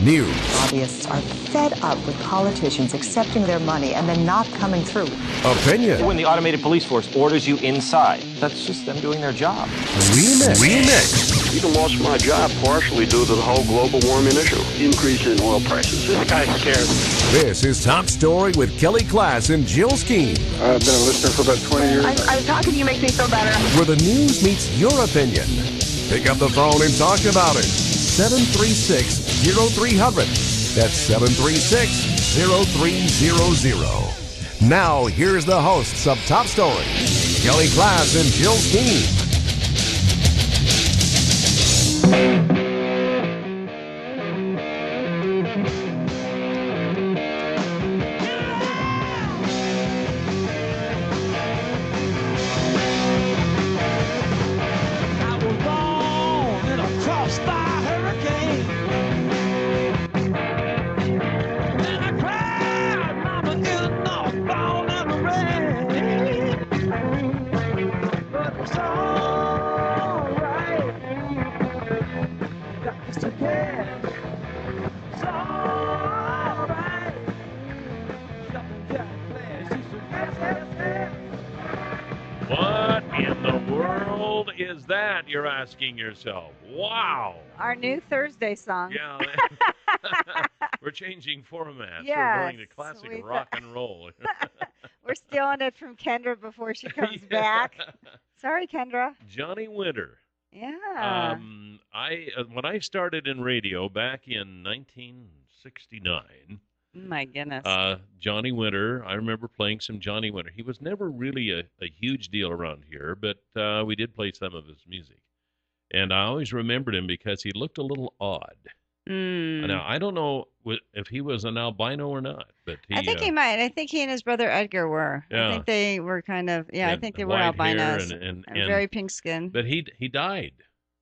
news, Lobbyists are fed up with politicians accepting their money and then not coming through. opinion, When the automated police force orders you inside, that's just them doing their job. remix. Even lost my job partially due to the whole global warming issue. Increase in oil prices. This guy's scared. This is Top Story with Kelly Klass and Jill Skeen, I've been a listener for about 20 years. I'm talking to you makes me feel better. where the news meets your opinion. Pick up the phone and talk about it. 736-0300. That's 736-0300. Now, here's the hosts of Top Story, Kelly Klass and Jill Skeen. I was born in a crossfire hurricane. And I cried, Mama, is not falling in the rain. But it's alright. Got this together. It's alright. Jumping jack flash, she said, yes, yes, yes. What in the world is that, you're asking yourself? Wow. Our new Thursday song. Yeah. We're changing formats. Yes, We're going to classic we rock and roll. We're stealing it from Kendra before she comes back. Sorry, Kendra. Johnny Winter. Yeah. When I started in radio back in 1969, My goodness. Johnny Winter, I remember playing some Johnny Winter. He was never really a huge deal around here, but we did play some of his music. And I always remembered him because he looked a little odd. Now, I don't know if he was an albino or not, but I think he might. I think he and his brother Edgar were. Yeah. I think they were kind of, I think they were white hair albinos. and very pink skin. But he died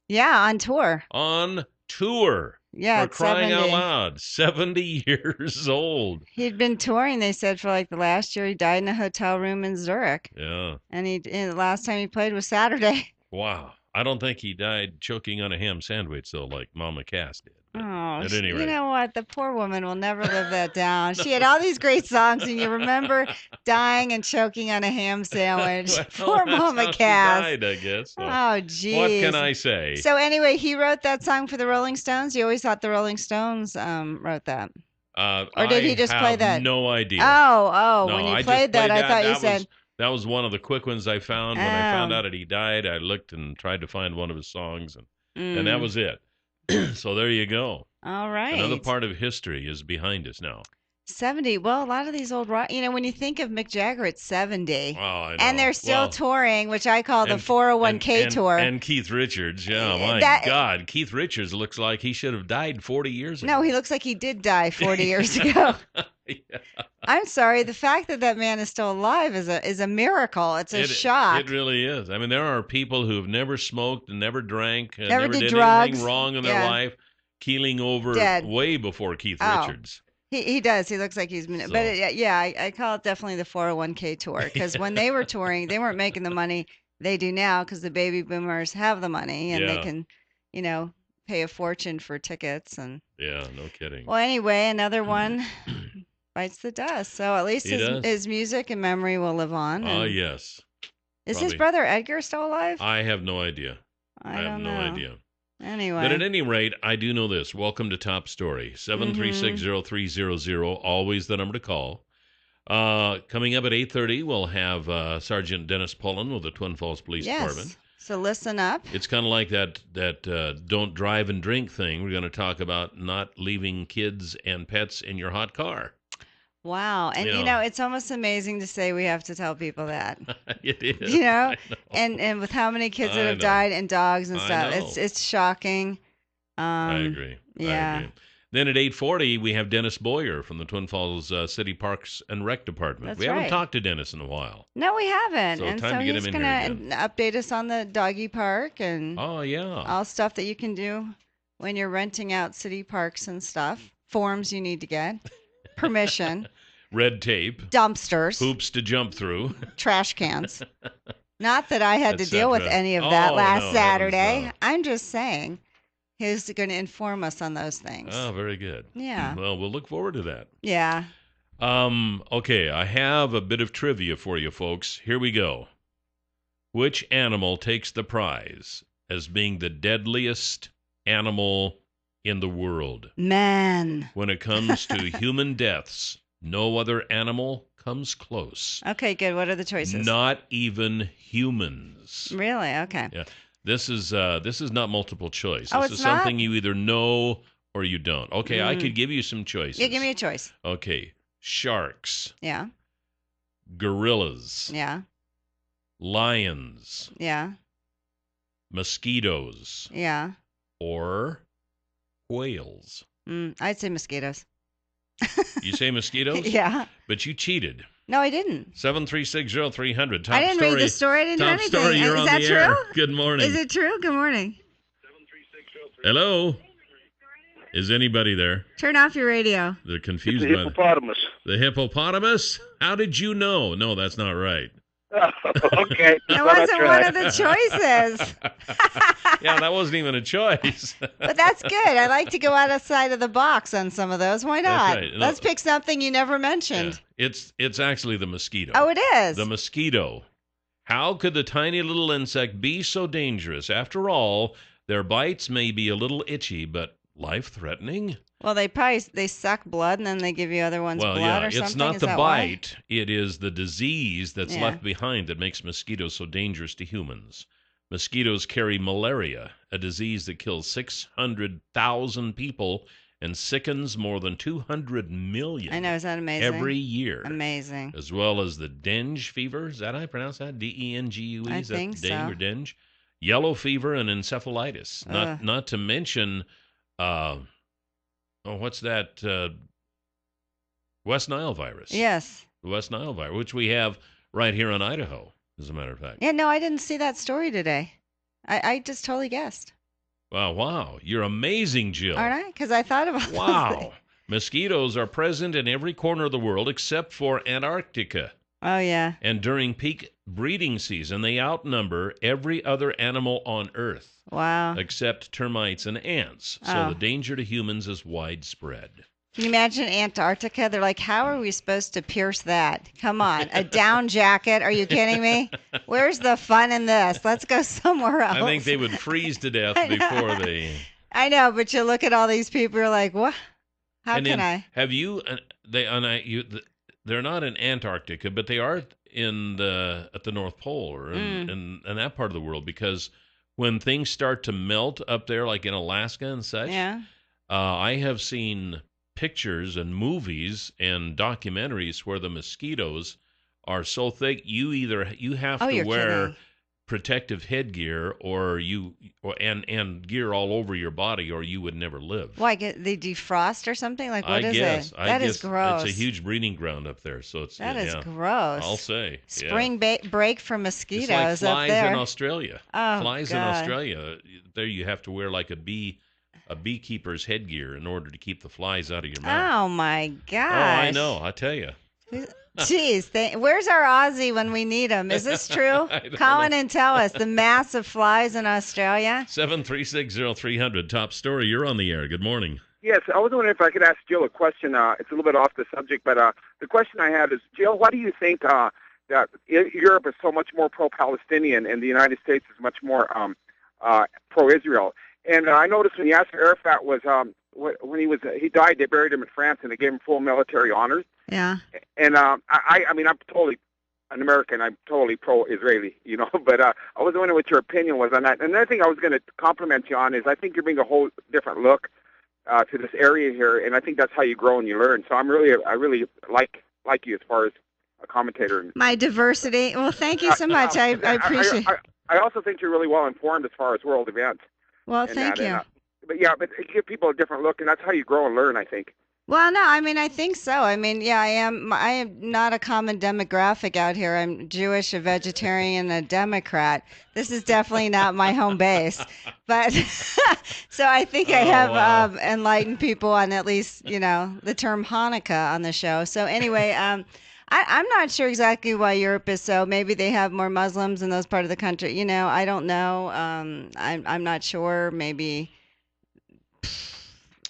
Yeah, on tour. on tour. Yeah, For at crying 70. out loud, 70 years old. He'd been touring, they said, for like the last year. He died in a hotel room in Zurich. Yeah. And the last time he played was Saturday. Wow. I don't think he died choking on a ham sandwich, though, like Mama Cass did. But Oh, at any you rate. know what? The poor woman will never live that down. She had all these great songs, and you remember dying and choking on a ham sandwich. Well, Poor that's Mama how she Cass. died, I guess. So Oh, geez. what can I say? So anyway, he wrote that song for the Rolling Stones. You always thought the Rolling Stones wrote that. Or did he just I play have that? no idea. Oh, No, when I you just played that, I thought you was- said, That was one of the quick ones I found. When I found Oh. out that he died, I looked and tried to find one of his songs, and Mm. that was it. So there you go. all right. Another part of history is behind us now. 70. Well, a lot of these old rock, when you think of Mick Jagger at 70, Oh, I know. and they're still Well, touring, which I call the and- 401k and- tour. And Keith Richards, yeah, my That- God. Keith Richards looks like he should have died 40 years ago. No, he looks like he did die 40 years ago. Yeah. I'm sorry. The fact that that man is still alive is a miracle. It's a shock. It really is. I mean, there are people who've never smoked and never drank and Never never did did drugs. anything wrong in their Yeah. life, keeling over Dead. way before Keith Oh. Richards. He does. He looks like he's been. So- But I call it definitely the 401k tour because when they were touring, they weren't making the money they do now because the baby boomers have the money and they Yeah. can, pay a fortune for tickets and. Yeah, no kidding. Well, anyway, another one bites the dust. So at least He does. his music and memory will live on. Ah, and- yes. Is his probably. brother Edgar still alive? I have no idea. I have don't no know. idea. Anyway. But at any rate, I do know this. Welcome to Top Story. 736-0300, always the number to call. Coming up at 8:30, we'll have Sergeant Dennis Pullin with the Twin Falls Police Department. Yes. So listen up. It's kind of like that don't drive and drink thing. We're going to talk about not leaving kids and pets in your hot car. Wow. And, Yeah. it's almost amazing to say we have to tell people that. It is. know, I know. And with how many kids that I have know. died and dogs and I stuff, know. it's shocking. I agree. yeah. I agree. Then at 8:40, we have Dennis Boyer from the Twin Falls City Parks and Rec Department. That's we haven't right. talked to Dennis in a while. No, we haven't. So and time so to get he's him in going here to update us on the doggy park and Oh, yeah. all stuff that you can do when you're renting out city parks and stuff. Forms you need to get, permission, Red tape, dumpsters, hoops to jump through. trash cans. Not that I had to deal with Etc. any of that Oh, last no, heavens Saturday. no. I'm just saying. He's going to inform us on those things. Oh, very good. Yeah. Well, we'll look forward to that. Yeah. Okay, I have a bit of trivia for you folks. Here we go. Which animal takes the prize as being the deadliest animal in the world? Man. When it comes to human deaths, no other animal comes close. Okay, good. What are the choices? Not even humans. Really? Okay. Yeah. This is not multiple choice. Oh, This it's is not? something you either know or you don't. Okay, I could give you some choices. Yeah, give me a choice. Okay. Sharks, Yeah. gorillas, Yeah. lions, Yeah. mosquitoes, Yeah. or whales. I'd say mosquitoes. You say mosquitoes? Yeah. But you cheated. No, I didn't. 7360300. Top I didn't story. read the story. I didn't do Top anything. story. You're Is on that the true? air. Good morning. Is it true? Good morning. Hello. Is anybody there? Turn off your radio. They're confused The by hippopotamus. the hippopotamus. How did you know? No, that's not right. Okay. That wasn't one of the choices. Yeah, that wasn't even a choice. But that's good. I like to go outside of the box on some of those. Why That's not? right. No. Let's pick something you never Yeah. mentioned. It's actually the mosquito. Oh, it is. The mosquito. How could the tiny little insect be so dangerous? After all, their bites may be a little itchy, but life-threatening? Well, they suck blood and then they give you other one's Well, blood yeah, or something. it's not Is the that why? bite. It is the disease that's Yeah. left behind that makes mosquitoes so dangerous to humans. Mosquitoes carry malaria, a disease that kills 600,000 people and sickens more than 200 million I know. Is that amazing? every year. Amazing. As well as the dengue fever. Is that how I pronounce that? Dengue? I Is that think dengue so. or dengue? Yellow fever and encephalitis. Ugh. Not to mention, what's that? West Nile virus. Yes. The West Nile virus, which we have right here in Idaho, as a matter of fact. Yeah, no, I didn't see that story today. I just totally guessed. Wow. You're amazing, Jill. Aren't I? Because I thought about those Wow. things. Mosquitoes are present in every corner of the world except for Antarctica. Oh, yeah. And during peak breeding season, they outnumber every other animal on Earth, Wow. except termites and ants. So Oh. the danger to humans is widespread. Can you imagine Antarctica? They're like, how are we supposed to pierce that? Come on. A down jacket? Are you kidding me? Where's the fun in this? Let's go somewhere else. I think they would freeze to death I know. before they... I know, but you look at all these people, you're like, what? How and can then, I? Have you... they're not in Antarctica, but they are at the North Pole or in that part of the world, because when things start to melt up there, like in Alaska and such, Yeah. I have seen pictures and movies and documentaries where the mosquitoes are so thick you have Oh, to you're wear kidding. protective headgear and gear all over your body, or you would never live. Why? They defrost or something? Like, what I is guess. it? I That guess is gross. It's a huge breeding ground up there, so it's That is yeah, gross. I'll say yeah. Spring break for mosquitoes It's like up flies there. in Australia. Oh, Flies in God. Australia. There you have to wear like a beekeeper's headgear in order to keep the flies out of your mouth. Oh, my gosh. Oh, I know. I tell you. Jeez, where's our Aussie when we need him? Is this true? I don't Call in know. and tell us. The massive flies in Australia? 7360300. Top story. You're on the air. Good morning. Yes, I was wondering if I could ask Jill a question. It's a little bit off the subject, but the question I have is, Jill, why do you think that Europe is so much more pro-Palestinian and the United States is much more pro-Israel? And I noticed when Yasser Arafat was when he died, they buried him in France and they gave him full military honors. Yeah. And I mean, I'm totally an American. I'm totally pro-Israeli, But I was wondering what your opinion was on that. And another thing I was going to compliment you on is I think you're bringing a whole different look to this area here, and I think that's how you grow and you learn. So I really like you as far as a commentator. My diversity. Well, thank you so much. I appreciate it. I also think you're really well informed as far as world events. Well, and thank that, you. but you give people a different look, and that's how you grow and learn, I think. Well, no, I mean, I think so. I mean, yeah, I am not a common demographic out here. I'm Jewish, a vegetarian, a Democrat. This is definitely not my home base. But so I think I have enlightened people on at least, the term Hanukkah on the show. So anyway, I'm not sure exactly why Europe is so. Maybe they have more Muslims in those part of the country. I don't know. I'm not sure. Maybe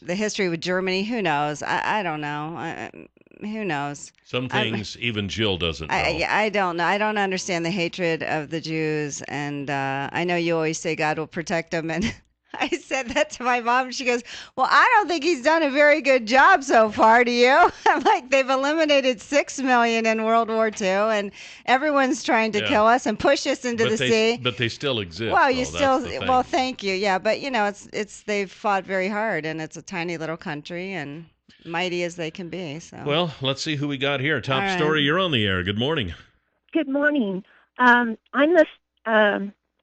the history with Germany. Who knows? I don't know. Who knows? Some things even Jill doesn't know. I don't know. I don't understand the hatred of the Jews, and I know you always say God will protect them, and I said that to my mom. She goes, "Well, I don't think he's done a very good job so far. Do you?" I'm like, "They've eliminated 6 million in World War II, and everyone's trying to kill us and push us into the sea." But they still exist. Well, Well, thank you. Yeah, but it's they've fought very hard, and it's a tiny little country and mighty as they can be. So. Well, let's see who we got here. Top All right. story. You're on the air. Good morning. Good morning. I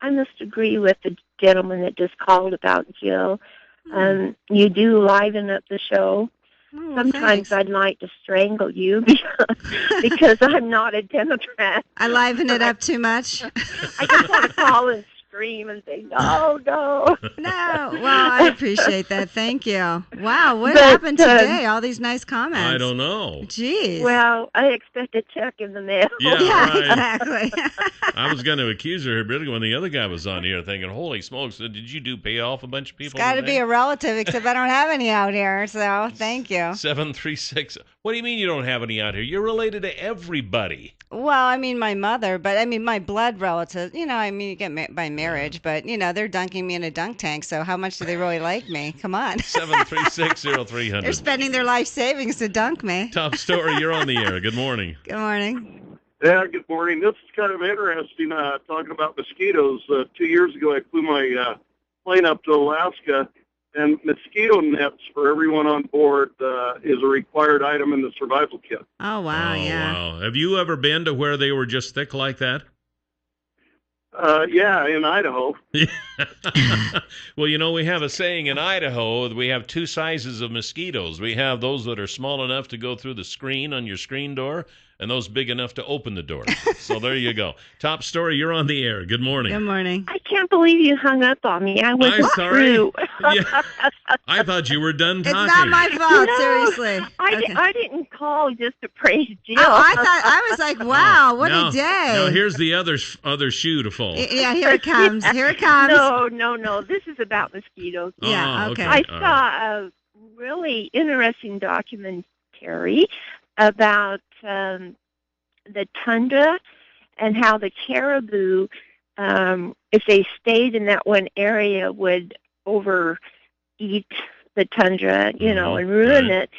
must agree with the gentleman that just called about Jill. You do liven up the show. Oh, Sometimes thanks. I'd like to strangle you because I'm not a Democrat. I liven it up too much. I just want to call and scream and say, no, no. No. Well, I appreciate that. Thank you. Wow, what But, happened today? All these nice comments. I don't know. Jeez. Well, I expect a check in the mail. Yeah, yeah, right. exactly. I was going to accuse her really when the other guy was on here thinking, holy smokes, did you pay off a bunch of people? It's got to be a relative, except I don't have any out here. So thank you. 736. What do you mean you don't have any out here? You're related to everybody. Well, I mean, my mother, but I mean, my blood relatives, you you get by marriage, but, they're dunking me in a dunk tank. So how much do they really like me? Come on. 736-0300. They're spending their life savings to dunk me. Top story. You're on the air. Good morning. Good morning. Yeah, good morning. This is kind of interesting, talking about mosquitoes. 2 years ago, I flew my plane up to Alaska, and mosquito nets for everyone on board is a required item in the survival kit. Oh, wow, yeah. Wow. Have you ever been to where they were just thick like that? Yeah, in Idaho. Well, we have a saying in Idaho, we have two sizes of mosquitoes. We have those that are small enough to go through the screen on your screen door, and those big enough to open the door. So there you go. Top story, you're on the air. Good morning. Good morning. I can't believe you hung up on me. I was I'm sorry. through. Yeah. I thought you were done It's talking. not my fault, No, seriously. Okay. I didn't call just to praise Jill. Oh, I was like, wow, what now, a day. Now here's the other shoe to fall. Yeah, here it comes. Here it comes. No. This is about mosquitoes. Yeah, Oh, okay. I All right. saw a really interesting documentary about the tundra and how the caribou, if they stayed in that one area, would overeat the tundra, and ruin it.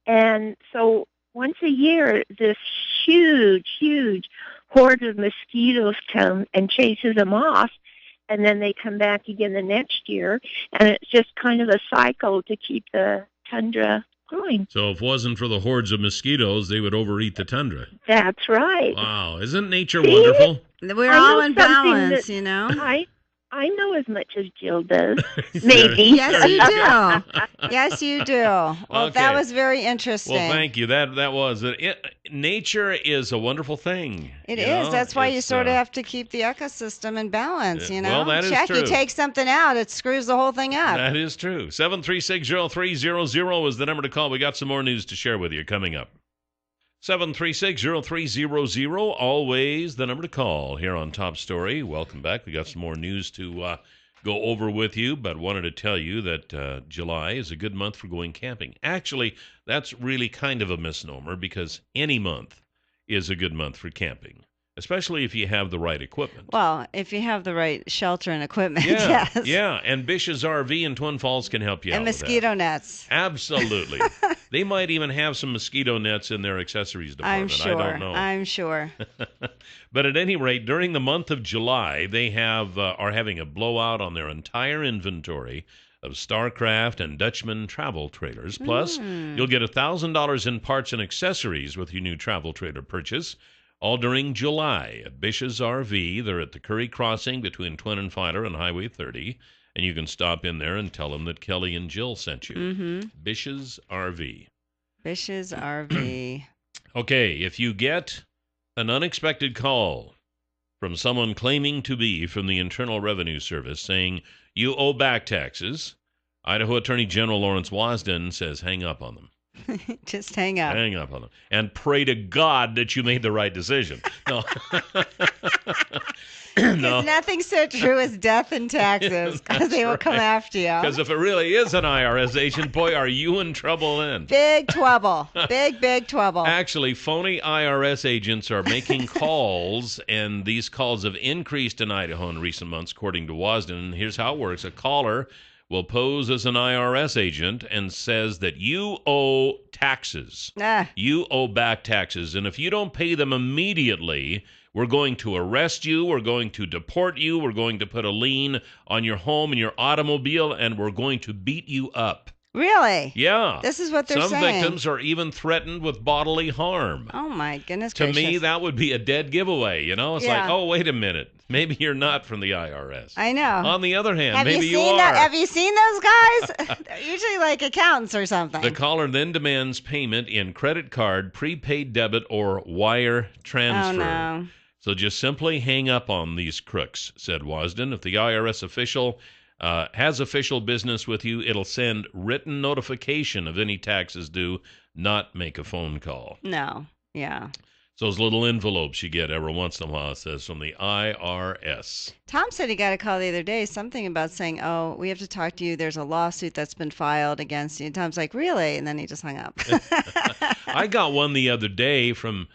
And so once a year, this huge horde of mosquitoes come and chases them off, and then they come back again the next year, and it's just kind of a cycle to keep the tundra going. So if it wasn't for the hordes of mosquitoes, they would overeat the tundra. That's right. Wow. Isn't nature wonderful? We're I all know in something balance, I know as much as Jill does. Maybe. Yes, you do. Yes, you do. Well, Okay. that was very interesting. Well, thank you. That was it. Nature is a wonderful thing. It you is. know? That's why you It's, sort of have to keep the ecosystem in balance, well, that is Check, true. you take something out, it screws the whole thing up. That is true. 736-0300 is the number to call. We got some more news to share with you coming up. 736-0300, always the number to call here on Top Story. Welcome back. We got some more news to go over with you, but wanted to tell you that July is a good month for going camping. Actually, that's really kind of a misnomer because any month is a good month for camping, especially if you have the right equipment. Well, if you have the right shelter and equipment, Yeah, yes. yeah, and Bish's RV in Twin Falls can help you out And with that. mosquito nets. Absolutely. They might even have some mosquito nets in their accessories department. I'm sure. I don't know. I'm sure. But at any rate, during the month of July, they are having a blowout on their entire inventory of Starcraft and Dutchman travel trailers. Plus, you'll get $1,000 in parts and accessories with your new travel trailer purchase. All during July at Bish's RV. They're at the Curry Crossing between Twin and Filer and Highway 30. And you can stop in there and tell them that Kelly and Jill sent you. Mm-hmm. Bish's RV. Bish's RV. Okay, if you get an unexpected call from someone claiming to be from the Internal Revenue Service saying you owe back taxes, Idaho Attorney General Lawrence Wasden says hang up on them. Just hang up. Hang up on them. And pray to God that you made the right decision. No. Because nothing's so true as death and taxes, because they will come after you. Because if it really is an IRS agent, boy, are you in trouble then. Big trouble. Big trouble. Actually, phony IRS agents are making calls, and these calls have increased in Idaho in recent months, according to WASDN. And here's how it works. A caller will pose as an IRS agent and says that you owe taxes. You owe back taxes. And if you don't pay them immediately, we're going to arrest you, we're going to deport you, we're going to put a lien on your home and your automobile, and we're going to beat you up. Really? Yeah. This is what they're saying. Some victims are even threatened with bodily harm. Oh, my goodness To gracious. me, that would be a dead giveaway, you know? It's like, oh, wait a minute. Maybe you're not from the IRS. I know. On the other hand, maybe you are. Have you seen those guys? They're usually like accountants or something. The caller then demands payment in credit card, prepaid debit, or wire transfer. Oh, no. So just simply hang up on these crooks, said WASDN. If the IRS official has official business with you, it'll send written notification of any taxes due, not make a phone call. No. Yeah. So those little envelopes you get every once in a while, it says from the IRS. Tom said he got a call the other day, something about saying, oh, we have to talk to you. There's a lawsuit that's been filed against you. And Tom's like, really? And then he just hung up. I got one the other day from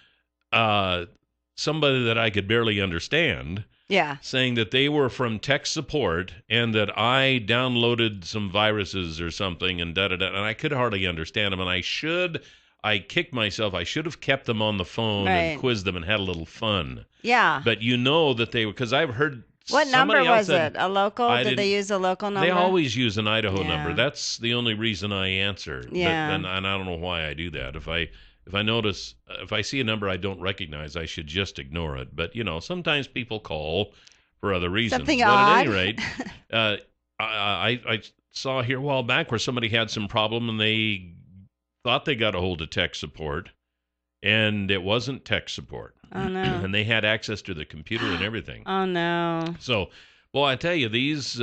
somebody that I could barely understand. Yeah. Saying that they were from tech support and that I downloaded some viruses or something and da-da-da. And I could hardly understand them. And I kicked myself. I should have kept them on the phone and quizzed them and had a little fun. Yeah. But you know that they were, because I've heard what number was it? A local? Did they use a local number? They always use an Idaho number. That's the only reason I answer. Yeah. And I don't know why I do that. If I see a number I don't recognize, I should just ignore it. But, you know, sometimes people call for other reasons. Something but odd. At any rate, I saw here a while back where somebody had some problem and they thought they got a hold of tech support, and it wasn't tech support. Oh, no. And they had access to the computer and everything. Oh, no. So, well, I tell you, these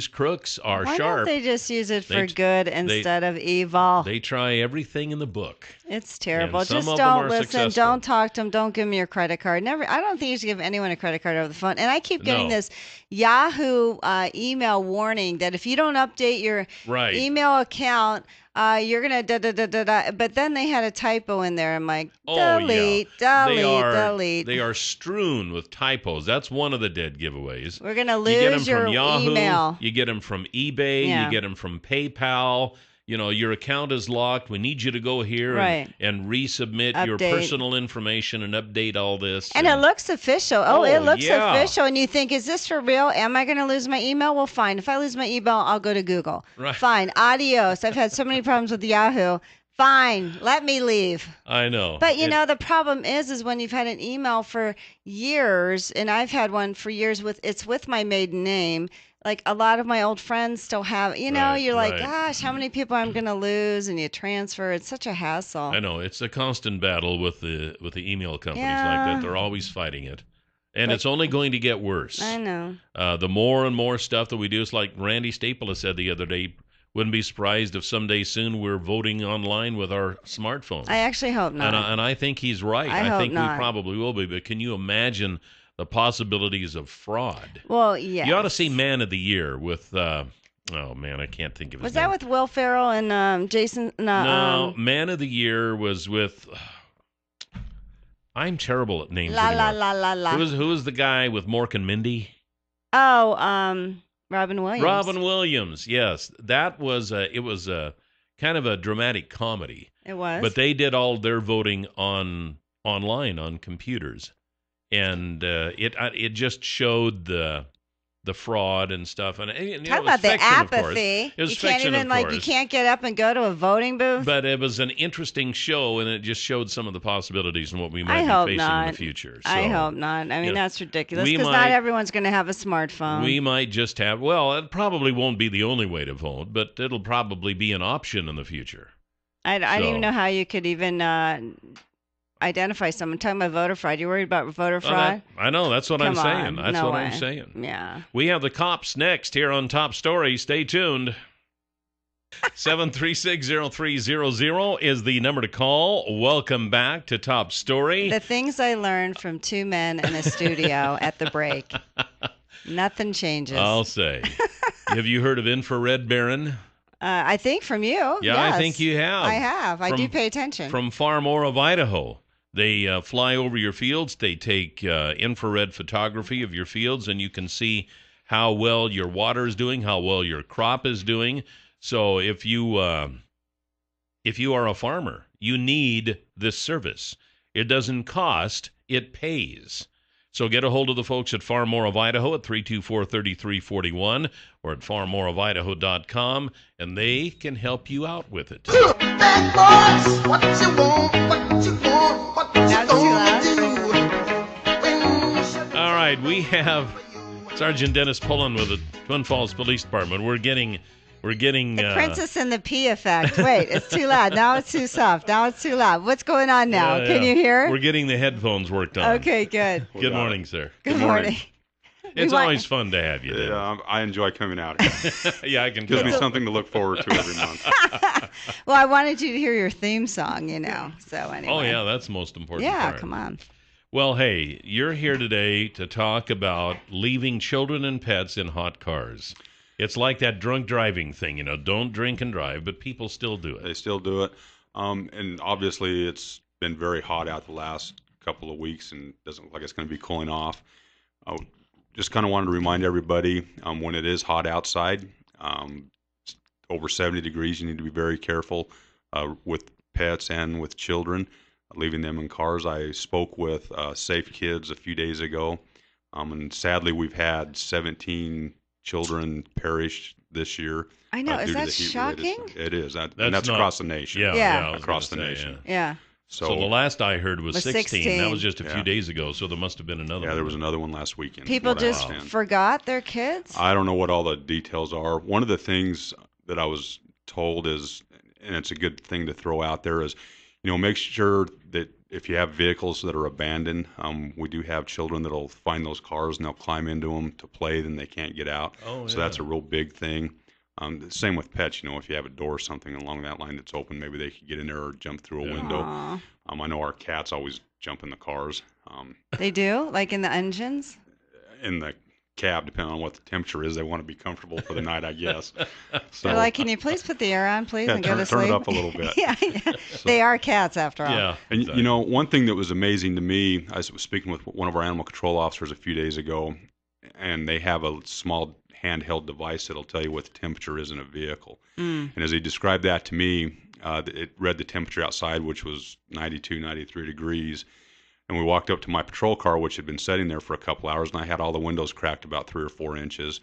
crooks are Why sharp. Why don't they just use it for good instead of evil? They try everything in the book. It's terrible. And just don't listen. Don't talk to them. Don't give them your credit card. I don't think you should give anyone a credit card over the phone. And I keep getting this Yahoo email warning that if you don't update your email account, you're gonna da-da-da-da-da. But then they had a typo in there. I'm like, delete. They are strewn with typos. That's one of the dead giveaways. We're gonna lose your Yahoo, email. You get them from eBay. You get them from PayPal. You know, your account is locked. We need you to go here and resubmit your personal information and update all this. And it looks official. It looks official. And you think, is this for real? Am I going to lose my email? Well, fine. If I lose my email, I'll go to Google. Right. Fine. Adios. I've had so many problems with Yahoo. Fine. Let me leave. I know. But, you know, the problem is when you've had an email for years, and I've had one for years it's with my maiden name. Like a lot of my old friends still have, you're like, gosh, how many people I'm going to lose? And you transfer. It's such a hassle. I know. It's a constant battle with the email companies like that. They're always fighting it. And it's only going to get worse. I know. The more and more stuff that we do, it's like Randy Staples said the other day, wouldn't be surprised if someday soon we're voting online with our smartphones. I actually hope not. And I think he's right. I think we probably will be. But can you imagine the possibilities of fraud? Well, yeah. You ought to see Man of the Year with, oh man, I can't think of his name. Was that with Will Ferrell and Jason? No, Man of the Year was with, I'm terrible at names anymore. Who was the guy with Mork and Mindy? Oh, Robin Williams. Robin Williams, yes. That was, it was a kind of a dramatic comedy. It was. But they did all their voting online on computers. And it just showed the fraud and stuff. And talk about the apathy. It was you can't fiction, even you can't get up and go to a voting booth. But it was an interesting show, and it just showed some of the possibilities and what we might be facing in the future. So, I hope not. I mean, that's ridiculous because not everyone's going to have a smartphone. We might just have. Well, it probably won't be the only way to vote, but it'll probably be an option in the future. I don't even know how you could even identify someone. Talking about voter fraud. You worried about voter fraud? I know. That's what I'm saying. That's what I'm saying. Yeah. We have the cops next here on Top Story. Stay tuned. 736-0300 is the number to call. Welcome back to Top Story. The things I learned from two men in a studio at the break. Nothing changes. I'll say. Have you heard of infrared Baron? I think from you. Yeah, yes. I think you have. I have. I do pay attention. From Far More of Idaho. They fly over your fields. They take infrared photography of your fields, and you can see how well your water is doing, how well your crop is doing. So if you are a farmer, you need this service. It doesn't cost, it pays. So get a hold of the folks at Far More of Idaho at 324-3341 or at farmoreofidaho.com, and they can help you out with it. All right, we have Sergeant Dennis Pullin with the Twin Falls Police Department. We're getting the Princess and the Pea effect. Wait, it's too loud. Now it's too soft. Now it's too loud. What's going on now? Can you hear? We're getting the headphones worked on. Okay, good. Good morning, sir. Good morning. It's always fun to have you. Yeah, I enjoy coming out here. Yeah, I can. Gives me something to look forward to every month. Well, I wanted you to hear your theme song, So anyway. Oh yeah, that's the most important. Yeah, part. come on. Well, hey, you're here today to talk about leaving children and pets in hot cars. It's like that drunk driving thing, don't drink and drive, but people still do it. They still do it. And obviously it's been very hot out the last couple of weeks and doesn't look like it's going to be cooling off. Just kind of wanted to remind everybody when it is hot outside, over 70 degrees, you need to be very careful with pets and with children, leaving them in cars. I spoke with Safe Kids a few days ago, and sadly we've had 17 children perish this year. I know. Is that shocking? It is. And that's across the nation. Yeah. Across the nation. Yeah. So the last I heard was 16. That was just a few Yeah. days ago, so there must have been another one. Yeah, there was another one last weekend. People just forgot their kids? I don't know what all the details are. One of the things that I was told is, and it's a good thing to throw out there, is, make sure that if you have vehicles that are abandoned, we do have children that'll find those cars and they'll climb into them to play, then they can't get out. Oh, so that's a real big thing. Same with pets, if you have a door or something along that line that's open, maybe they could get in there or jump through a window. Aww. I know our cats always jump in the cars. They do? Like in the engines? In the cab, depending on what the temperature is, they want to be comfortable for the night, I guess. So, they're like, can you please put the air on, please, and go to turn sleep? it up a little bit. Yeah. So, they are cats, after all. Yeah. And, exactly. one thing that was amazing to me, I was speaking with one of our animal control officers a few days ago, and they have a small handheld device that'll tell you what the temperature is in a vehicle. And as he described that to me, it read the temperature outside, which was 92, 93 degrees. And we walked up to my patrol car, which had been sitting there for a couple hours, and I had all the windows cracked about 3 or 4 inches.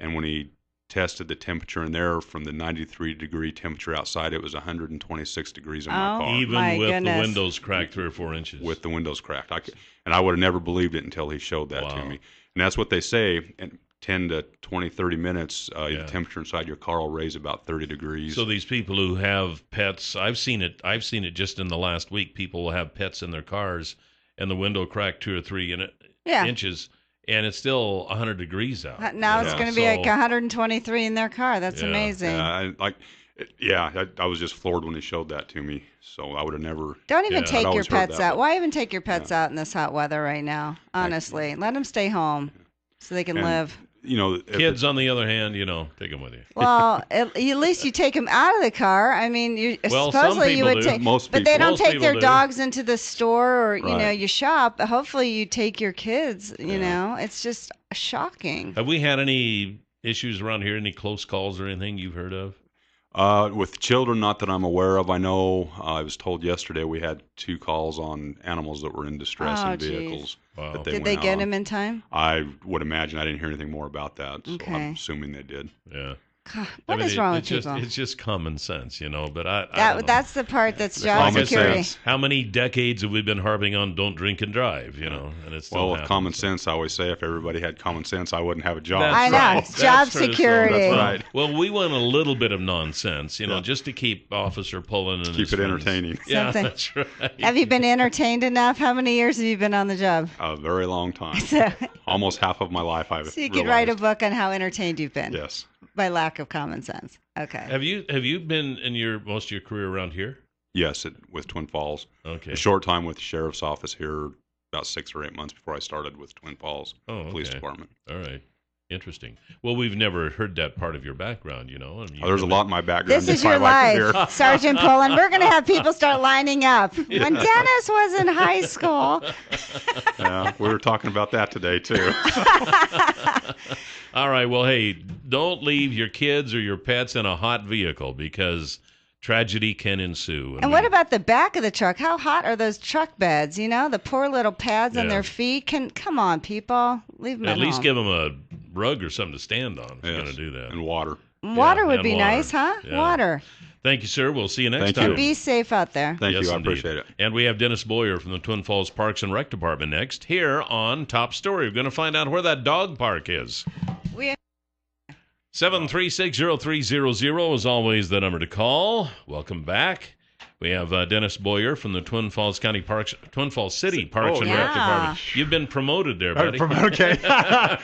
And when he tested the temperature in there from the 93-degree temperature outside, it was 126 degrees in my car. Even with the windows cracked 3 or 4 inches. With the windows cracked. And I would have never believed it until he showed that to me. And that's what they say. And 10 to 20, 30 minutes, the temperature inside your car will raise about 30 degrees. So these people who have pets, I've seen it just in the last week. People will have pets in their cars, and the window cracked 2 or 3 inches, and it's still 100 degrees out. Now it's going to be like 123 in their car. That's amazing. I was just floored when he showed that to me. So I would have never. Don't even take your pets out. Why even take your pets out in this hot weather right now? Honestly, let them stay home so they can live. Kids, on the other hand, take them with you. Well, at least you take them out of the car. I mean, well, supposedly you would do. take, most but people. they don't Most take their people do. dogs into the store or Right. you shop. Hopefully, you take your kids. It's just shocking. Have we had any issues around here? Any close calls or anything you've heard of? With children, not that I'm aware of. I know I was told yesterday we had 2 calls on animals that were in distress in vehicles. Wow. That Did they went get out them on. in time? I would imagine. I didn't hear anything more about that. So Okay. I'm assuming they did. Yeah. God, what is wrong with people? It's just common sense, But I don't know. That's the part that's job common security. sense. How many decades have we been harping on don't drink and drive, And it's still Well, with happens. common sense, I always say if everybody had common sense, I wouldn't have a job. That's I know. right. It's job That's true. So security. That's right. Well, we want a little bit of nonsense, just to keep Officer Pullin and Keep his it friends. entertaining. Yeah, Something. that's right. Have you been entertained enough? How many years have you been on the job? A very long time. So Almost half of my life I've you could write a realized. book on how entertained you've been. Yes. by lack of common sense. Okay. Have you been in most of your career around here? Yes, with Twin Falls. Okay. A short time with the sheriff's office here, about 6 or 8 months before I started with Twin Falls Police Department. All right. Interesting. Well, we've never heard that part of your background, you know. There's a lot in my background. This is your life, Sergeant Pullin. We're going to have people start lining up. When Dennis was in high school. Yeah, we were talking about that today, too. All right. Well, hey, don't leave your kids or your pets in a hot vehicle because tragedy can ensue. And what about the back of the truck? How hot are those truck beds? You know, the poor little pads on their feet. Come on, people. Leave them at least home. give them a rug or something to stand on if you're going to do that. And water. Water would be nice, huh? Yeah. Water. Thank you, sir. We'll see you next Thank time. you. Be safe out there. Thank Yes, you. I indeed. appreciate it. And we have Dennis Boyer from the Twin Falls Parks and Rec Department next here on Top Story. We're going to find out where that dog park is. 7360300 is always the number to call. Welcome back. We have Dennis Boyer from the Twin Falls City Parks and Rec Department. You've been promoted there, buddy. Okay.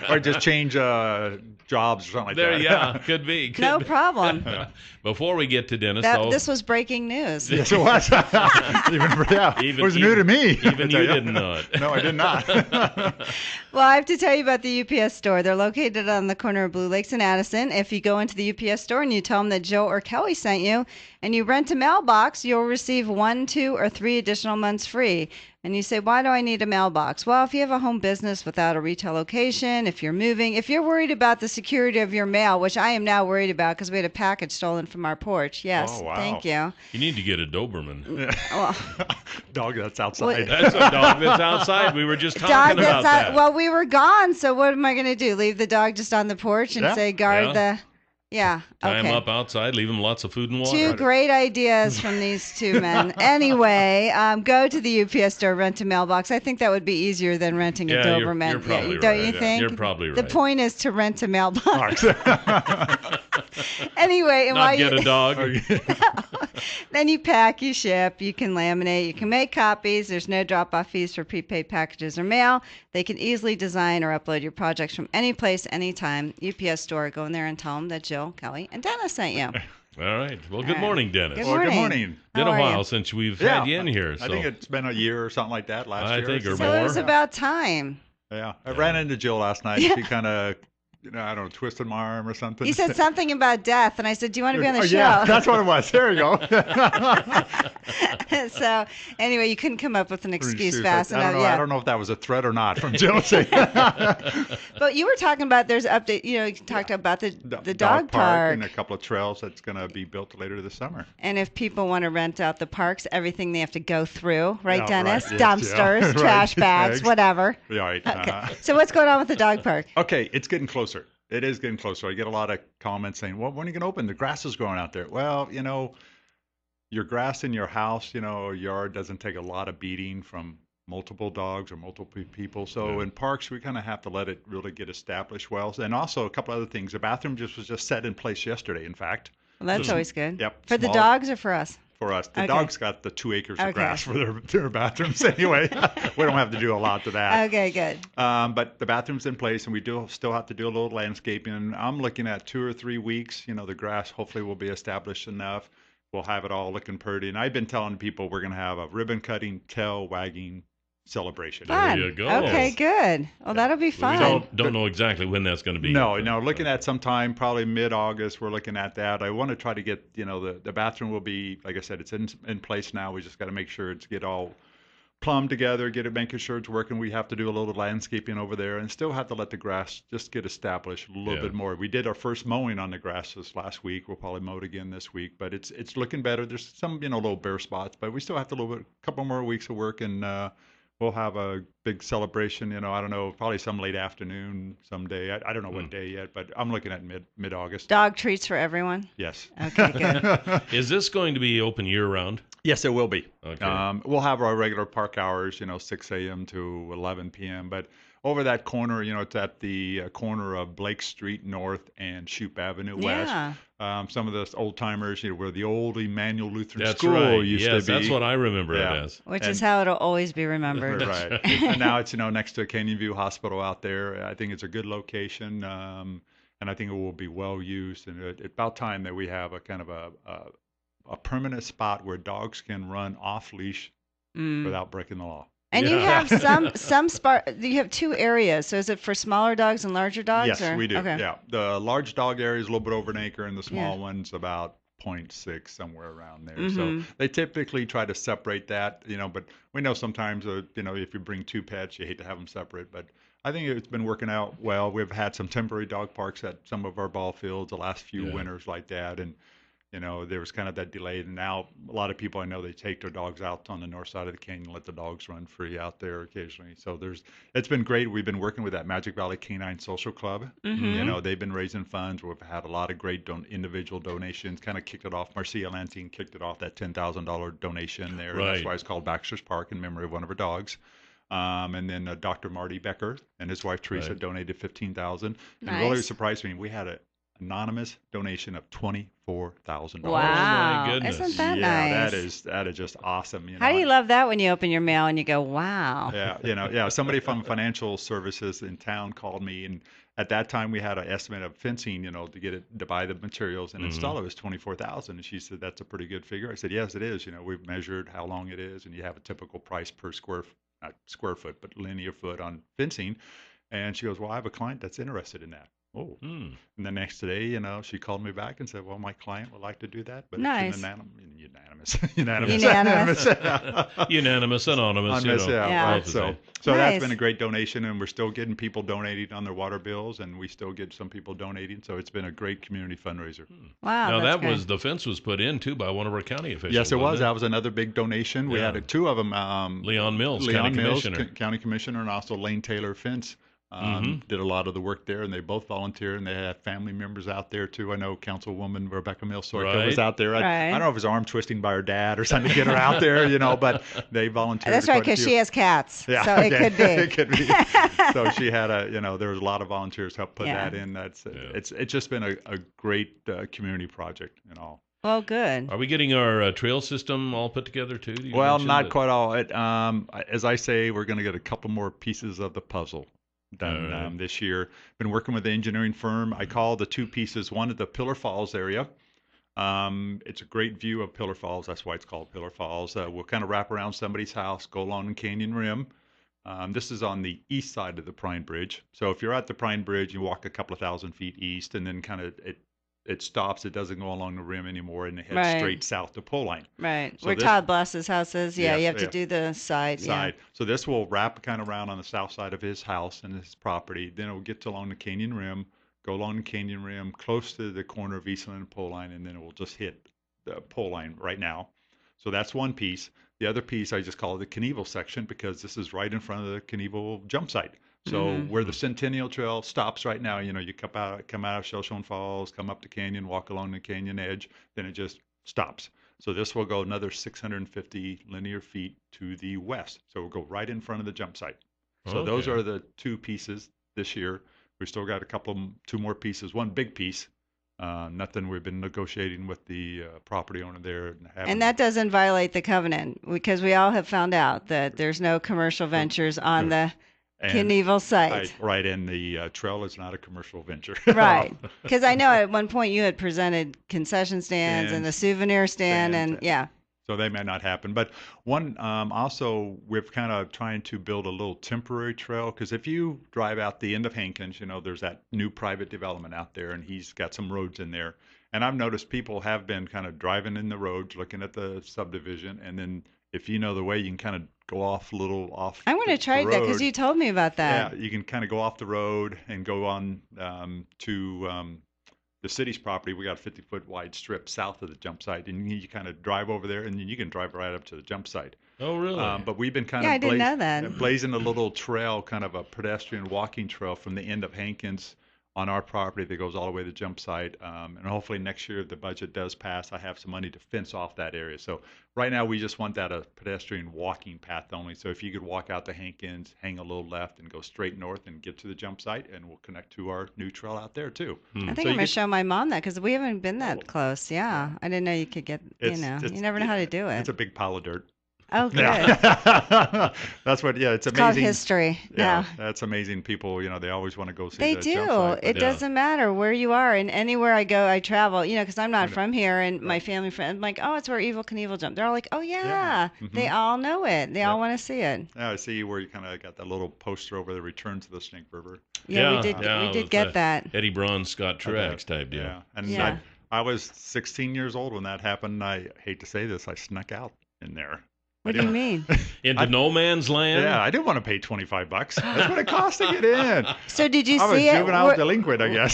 Or just change jobs or something like that. Yeah, could be. No problem. Before we get to Dennis, This was breaking news. Yes, it was. It was new to me. Even you didn't know it. No, I did not. Well, I have to tell you about the UPS store. They're located on the corner of Blue Lakes and Addison. If you go into the UPS store and you tell them that Joe or Kelly sent you and you rent a mailbox, you'll receive 1, 2, or 3 additional months free. And you say, why do I need a mailbox? Well, if you have a home business without a retail location, if you're moving, if you're worried about the security of your mail, which I am now worried about because we had a package stolen from our porch. Yes, thank you. You need to get a Doberman. Dog that's outside. That's a dog that's outside. We were just talking about that. Well, we were gone, so what am I going to do? Leave the dog just on the porch and say, guard the... Yeah. Tie him up outside, leave him lots of food and water. 2 great ideas from these 2 men. Anyway, go to the UPS store, rent a mailbox. I think that would be easier than renting a Doberman. You're probably don't right. you think? You're probably right. The point is to rent a mailbox. Anyway, and not get a dog. Then you pack, you ship, you can laminate, you can make copies. There's no drop-off fees for prepaid packages or mail. They can easily design or upload your projects from any place, anytime. UPS store, go in there and tell them that Jill, Kelly, and Dennis sent you. All right. Well, good morning, Dennis. Good morning. Good morning. Been a while since we've had you in here. I think it's been a year or something like that last year. I think or so more. It was about time. Yeah. I ran into Jill last night. She kind of, I don't know, twisted my arm or something. He said something about death, and I said, do you want to be on the show? Yeah, that's what it was. There you go. So, anyway, you couldn't come up with an excuse fast enough. I don't know if that was a threat or not from Jill. But you were talking about there's an update. You talked about the dog park. And a couple of trails that's going to be built later this summer. And if people want to rent out the parks, everything they have to go through, right, Dennis? Right, yes, dumpsters, trash bags, whatever. Right. Okay. So what's going on with the dog park? Okay, it's getting closer. It is getting closer. I get a lot of comments saying, well, when are you going to open? The grass is growing out there. Well, your grass in your house, or yard doesn't take a lot of beating from multiple dogs or multiple people. So in parks, we kind of have to let it really get established well. And also a couple other things. The bathroom was just set in place yesterday, in fact. Well, that's always good. Yep. For the dogs or for us? For us. The dogs got the 2 acres of grass for their bathrooms anyway. We don't have to do a lot to that. Okay, good. But the bathroom's in place, and we still have to do a little landscaping. I'm looking at 2 or 3 weeks. The grass hopefully will be established enough. We'll have it all looking pretty. And I've been telling people we're going to have a ribbon cutting, tail wagging celebration. Fun. There you go. Okay, good. Well, that'll be fun. We don't know exactly when that's going to be. No. Looking at sometime probably mid-August. We're looking at that. I want to try to get, the bathroom will be, like I said, it's in place now. We just got to make sure it's get all plumbed together, making sure it's working. We have to do a little landscaping over there and still have to let the grass just get established a little bit more. We did our first mowing on the grass this last week. We'll probably mow it again this week, but it's looking better. There's some, little bare spots, but we still have a couple more weeks of work, and we'll have a big celebration, I don't know, probably some late afternoon someday. I don't know what day yet, but I'm looking at mid-August. Dog treats for everyone? Yes. Okay, good. Is this going to be open year-round? Yes, it will be. Okay. We'll have our regular park hours, 6 a.m. to 11 p.m., but over that corner, it's at the corner of Blake Street North and Shoup Avenue West. Some of those old timers, where the old Emmanuel Lutheran School used to be. That's what I remember it as. Which is how it'll always be remembered. Right. And now it's, next to Canyon View Hospital out there. I think it's a good location. And and I think it will be well used. And it's about time that we have a kind of a permanent spot where dogs can run off leash without breaking the law. And you have you have 2 areas. So is it for smaller dogs and larger dogs? Yes, or? we do. Okay. Yeah, the large dog area is a little bit over an acre, and the small one's about 0.6, somewhere around there. So they typically try to separate that, but we know sometimes, if you bring 2 pets, you hate to have them separate. But I think it's been working out well. We've had some temporary dog parks at some of our ball fields the last few winters like that, and there was kind of that delay. And now a lot of people I know, they take their dogs out on the north side of the canyon, let the dogs run free out there occasionally. So it's been great. We've been working with that Magic Valley Canine Social Club. They've been raising funds. We've had a lot of great individual donations. Kind of kicked it off. Marcia Lansing kicked it off, that $10,000 donation there. Right. And that's why it's called Baxter's Park, in memory of one of her dogs. And then Dr. Marty Becker and his wife Teresa donated $15,000. And it really surprised me. We had an anonymous donation of $24,000. Wow, oh my goodness. Isn't that nice? That is just awesome. How do you love that when you open your mail and you go, wow? Yeah, somebody from financial services in town called me, and at that time we had an estimate of fencing, to buy the materials and install it was $24,000. And she said, that's a pretty good figure. I said, yes, it is. We've measured how long it is, and you have a typical price per not square foot, but linear foot on fencing. And she goes, well, I have a client that's interested in that. Oh. And the next day, she called me back and said, well, my client would like to do that, but nice. It's unanimous. Unanimous, anonymous. Right. So nice. That's been a great donation, and we're still getting people donating on their water bills, and we still get some people donating. So it's been a great community fundraiser. Wow. Now the fence was put in too by one of our county officials. Yes, it was. That was another big donation. We had 2 of them. Leon Mills, County Commissioner, and also Lane Taylor Fence. Did a lot of the work there, and they both volunteered, and they had family members out there too. I know Councilwoman Rebecca Mills-Sorka was out there. I don't know if it was arm twisting by her dad or something to get her out there, but they volunteered. That's right, because she has cats, so it could be. It could be. So she had there was a lot of volunteers help put that in. It's just been a great community project and all. Well, good. Are we getting our trail system all put together too? Well, not quite all. As I say, we're going to get a couple more pieces of the puzzle done this year. Been working with the engineering firm. I call the 2 pieces. One at the Pillar Falls area. It's a great view of Pillar Falls. That's why it's called Pillar Falls. We'll kind of wrap around somebody's house, go along the canyon rim. This is on the east side of the Pine Bridge. So if you're at the Pine Bridge, you walk a couple of thousand feet east, and then kind of it stops. It doesn't go along the rim anymore, and it heads straight south to Pullin. Right. So where Todd Bloss's house is. Yeah, you have to do the side. Yeah. So this will wrap kind of around on the south side of his house and his property. Then it will get along the canyon rim, go along the canyon rim, close to the corner of Eastland and Pullin, and then it will just hit the Pullin right now. So that's one piece. The other piece I just call it the Knievel section, because this is right in front of the Knievel jump site. So where the Centennial Trail stops right now, you come out of Shoshone Falls, come up the canyon, walk along the canyon edge, then it just stops. So this will go another 650 linear feet to the west. So we'll go right in front of the jump site. So those are the 2 pieces this year. We still got 2 more pieces. One big piece. Nothing. We've been negotiating with the property owner there. And that doesn't violate the covenant, because we all have found out that there's no commercial ventures on the Knievel site. Right, and the trail is not a commercial venture. Right, because I know at one point you had presented concession stands and the souvenir stand, and So they may not happen. But one, also, we're kind of trying to build a little temporary trail, because if you drive out the end of Hankins, there's that new private development out there, and he's got some roads in there. And I've noticed people have been kind of driving in the roads, looking at the subdivision, and then if you know the way, you can kind of go off. I'm going to try that, because you told me about that. Yeah, you can kind of go off the road and go on to the city's property. We got a 50-foot wide strip south of the jump site, and you kind of drive over there, and then you can drive right up to the jump site. Oh, really? But we've been kind I didn't know that. blazing a little trail, kind of a pedestrian walking trail from the end of Hankins on our property that goes all the way to the jump site. And hopefully next year, if the budget does pass, I have some money to fence off that area. So right now, we just want that a pedestrian walking path only. So if you could walk out to Hankins, hang a little left, and go straight north and get to the jump site, and we'll connect to our new trail out there too. I think I'm going to show my mom that, because we haven't been that close. Yeah, I didn't know you could get, you never know how to do it. It's a big pile of dirt. Oh, good. Yeah. That's what. Yeah, it's It's called amazing. history. Yeah, Yeah. that's amazing. People, they always want to go see They the do. jump site. It doesn't matter where you are, and anywhere I go, I travel. Because I'm not Right. from here, and my Right. family friend, I'm like, oh, it's where Evil Knievel jumped. They're all like, oh yeah, Mhm. they all know it. They all want to see it. Yeah, I see where you kind of got that little poster over the return to the Snake River. Yeah, we did. Yeah, We did with get that. Eddie Braun, Scott Truex type deal. Yeah, and Yeah. I was 16 years old when that happened. I hate to say this, I snuck out in there. What do you mean? Into no man's land? Yeah, I didn't want to pay $25. That's what it costs to get in. So did you I'm see a it? juvenile delinquent, I guess.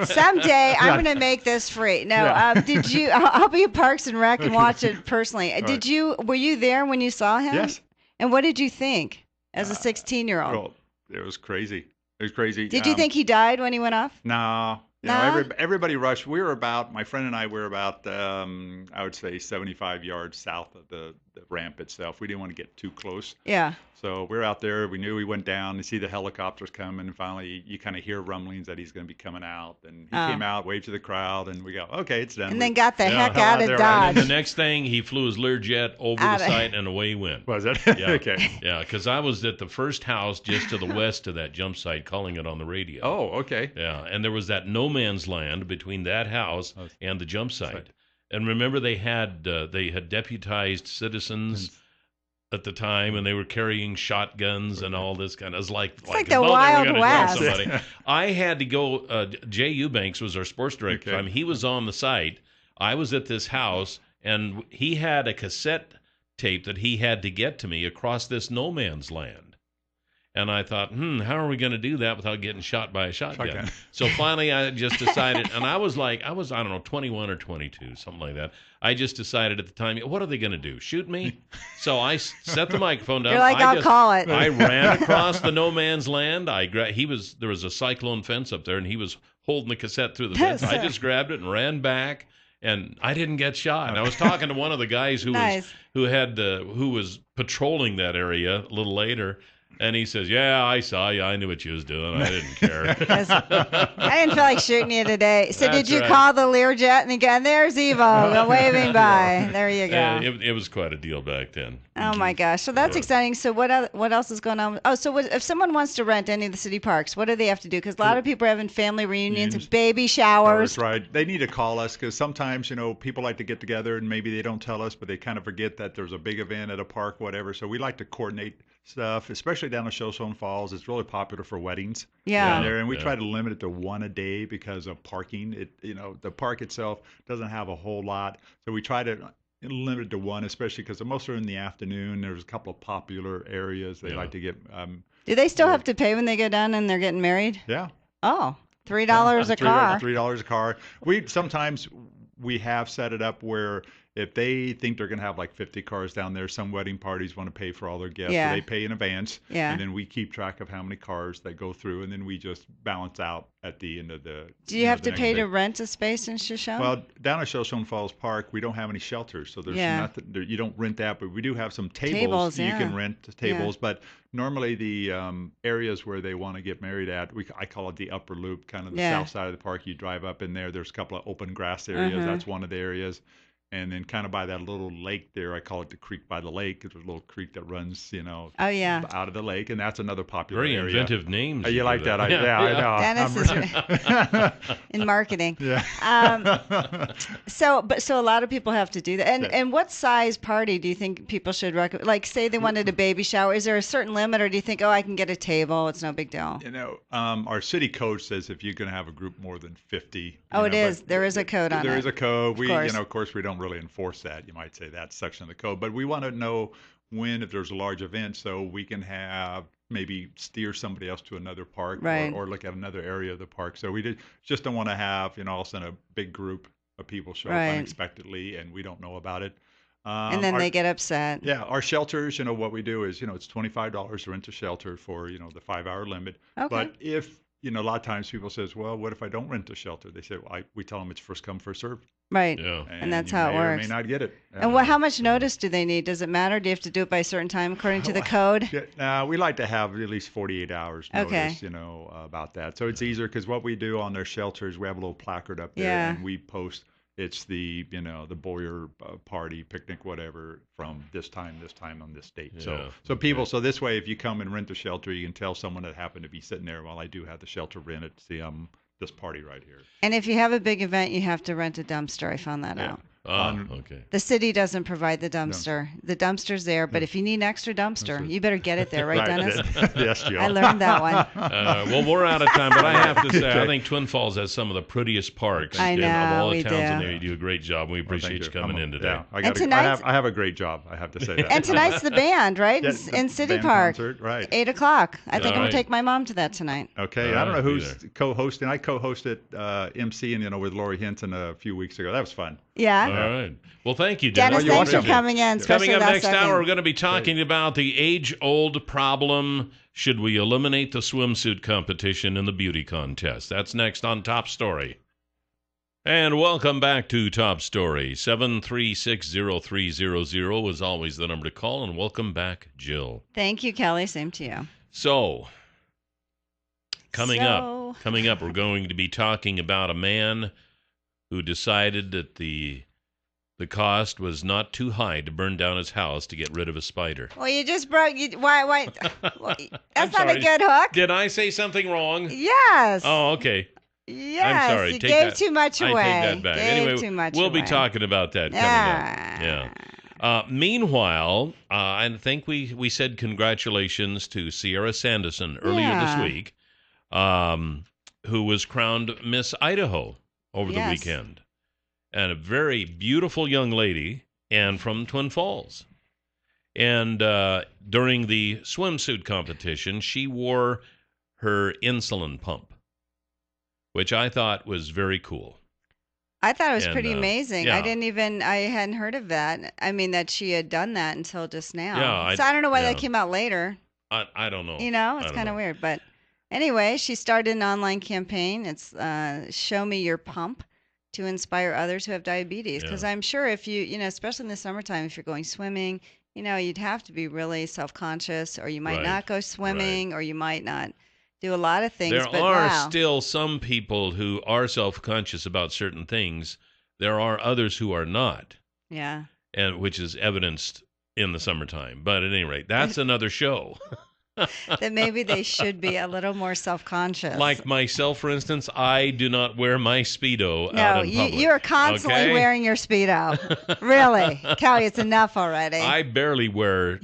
Someday I'm going to make this free. No, Yeah. did you? I'll be at Parks and Rec and watch it personally. Right. Did you? Were you there when you saw him? Yes. And what did you think as a 16-year-old? Well, it was crazy. It was crazy. Did you think he died when he went off? No. No? Everybody rushed. We were about, my friend and I were about, I would say 75 yards south of the ramp itself. We didn't want to get too close. Yeah. So we're out there. We knew he went down. You see the helicopters coming, and finally you kind of hear rumblings that he's going to be coming out. And he came out, waved to the crowd, and we go, okay, it's done. And then got the heck hell out of there, Dodge. And the next thing, he flew his Learjet over the site, and away he went. Was it? Yeah. Okay. Yeah, because I was at the first house just to the west of that jump site, calling it on the radio. Oh, okay. Yeah, and there was that no man's land between that house and the jump site. And remember, they had deputized citizens at the time, and they were carrying shotguns and all this kind of. It's like the as though they were Wild gonna West. kill somebody. I had to go. Jay Eubanks was our sports director. Okay. I mean, he was on the site. I was at this house, and he had a cassette tape that he had to get to me across this no man's land. And I thought, how are we going to do that without getting shot by a shotgun? So finally, I just decided, and I don't know, 21 or 22, something like that. I just decided at the time, what are they going to do? Shoot me? So I set the microphone down. You're like, I'll call it. I ran across the no man's land. There was a cyclone fence up there, and he was holding the cassette through the fence. I just grabbed it and ran back. And I didn't get shot. And I was talking to one of the guys who was patrolling that area a little later. And he says, yeah, I saw you. I knew what you was doing. I didn't care. I didn't feel like shooting you today. So That's did you right. call the Learjet? And again, there's Evo waving by. There you go. Yeah, it was quite a deal back then. Oh my gosh! So that's exciting. So what else is going on? Oh, so if someone wants to rent any of the city parks, what do they have to do? Because a lot of people are having family reunions and baby showers. That's right. They need to call us because sometimes people like to get together and maybe they don't tell us, but they kind of forget that there's a big event at a park, whatever. So we like to coordinate stuff, especially down at Shoshone Falls. It's really popular for weddings. Yeah. Down there, and we try to limit it to one a day because of parking. The park itself doesn't have a whole lot, so we try to limit it to one, especially because most are in the afternoon. There's a couple of popular areas they like to get. Do they still have to pay when they go down and they're getting married? Yeah. Oh, $3 a car. $3 a car. Sometimes we have set it up where if they think they're going to have like 50 cars down there, some wedding parties want to pay for all their guests. Yeah. So they pay in advance. Yeah. And then we keep track of how many cars that go through, and then we just balance out at the end of the. Do you have the to next pay day. to rent a space in Shoshone? Well, down at Shoshone Falls Park, we don't have any shelters, so there's nothing. You don't rent that, but we do have some tables. You can rent tables, but normally the areas where they want to get married at, I call it the upper loop, kind of the south side of the park. You drive up in there. There's a couple of open grass areas. That's one of the areas. And then kind of by that little lake there, I call it the creek by the lake. There's a little creek that runs, out of the lake, and that's another popular Very area. inventive names. You like that? I know. Dennis is in marketing. Yeah. So a lot of people have to do that. And what size party do you think people should recommend? Like, say they wanted a baby shower. Is there a certain limit, or do you think, I can get a table? It's no big deal. Our city code says if you're going to have a group more than 50. It is. There is a code on it. There is a code. Of course, we don't really enforce that. You might say that section of the code, but we want to know when, if there's a large event, so we can have maybe steer somebody else to another park or look at another area of the park. So we just don't want to have all of a sudden a big group of people show up unexpectedly and we don't know about it. And then they get upset. Yeah, our shelters, what we do is, it's $25 to rent a shelter for, the 5-hour limit. Okay. But if, a lot of times people says, well, what if I don't rent a shelter? They say, we tell them it's first come, first serve. Right. Yeah. And that's how it works. Or may not get it. And how much notice do they need? Does it matter? Do you have to do it by a certain time according to the code? We like to have at least 48 hours notice, about that. So it's easier because what we do on their shelters, we have a little placard up there and we post it's the the Boyer party, picnic, whatever, from this time on this date. Yeah, So people, so this way, if you come and rent the shelter, you can tell someone that happened to be sitting there while I do have the shelter rented. See, this party right here. And if you have a big event, you have to rent a dumpster. I found that out. Okay. The city doesn't provide the dumpster. No. The dumpster's there, but if you need an extra dumpster, you better get it there, right, Dennis? Yes, Jill. I learned that one. Well, we're out of time, but I have to say, I think Twin Falls has some of the prettiest parks I know, of all the we towns do. in there. You do a great job. We appreciate you coming in today. Yeah, I have a great job. I have to say that. And tonight's the band, right? In City Park. Concert, right. 8 o'clock. I think I'm going to take my mom to that tonight. Okay. I don't know who's co-hosting. I co-hosted MC with Lori Hinton a few weeks ago. That was fun. Yeah. All right. Well, thank you, Dennis. Dennis, thanks for coming in. Coming up next hour, we're going to be talking about the age-old problem. Should we eliminate the swimsuit competition in the beauty contest? That's next on Top Story. And welcome back to Top Story. 7360300 is always the number to call. And welcome back, Jill. Thank you, Kelly. Same to you. So, coming up, we're going to be talking about a man who decided that the cost was not too high to burn down his house to get rid of a spider. Well, you just broke. Why? That's not a good hook. Did I say something wrong? Yes. Oh, okay. Yes. I'm sorry. You gave too much away. I take that back. Anyway, we'll be talking about that coming up. Yeah. Meanwhile, I think we said congratulations to Sierra Sanderson earlier this week, who was crowned Miss Idaho over the weekend. And a very beautiful young lady, and from Twin Falls. And during the swimsuit competition, she wore her insulin pump, which I thought was very cool. I thought it was pretty amazing. Yeah. I hadn't heard of that. I mean, that she had done that until just now. Yeah, so I don't know why that came out later. I don't know. It's kind of weird. But anyway, she started an online campaign. It's Show Me Your Pump, to inspire others who have diabetes. Because I'm sure if you, especially in the summertime, if you're going swimming, you'd have to be really self-conscious, or you might not go swimming, or you might not do a lot of things. There are still some people who are self-conscious about certain things. There are others who are not. Yeah. And which is evidenced in the summertime. But at any rate, that's another show. That maybe they should be a little more self-conscious. Like myself, for instance, I do not wear my Speedo out in public. You are constantly wearing your Speedo. Really. Kelly, it's enough already. I barely wear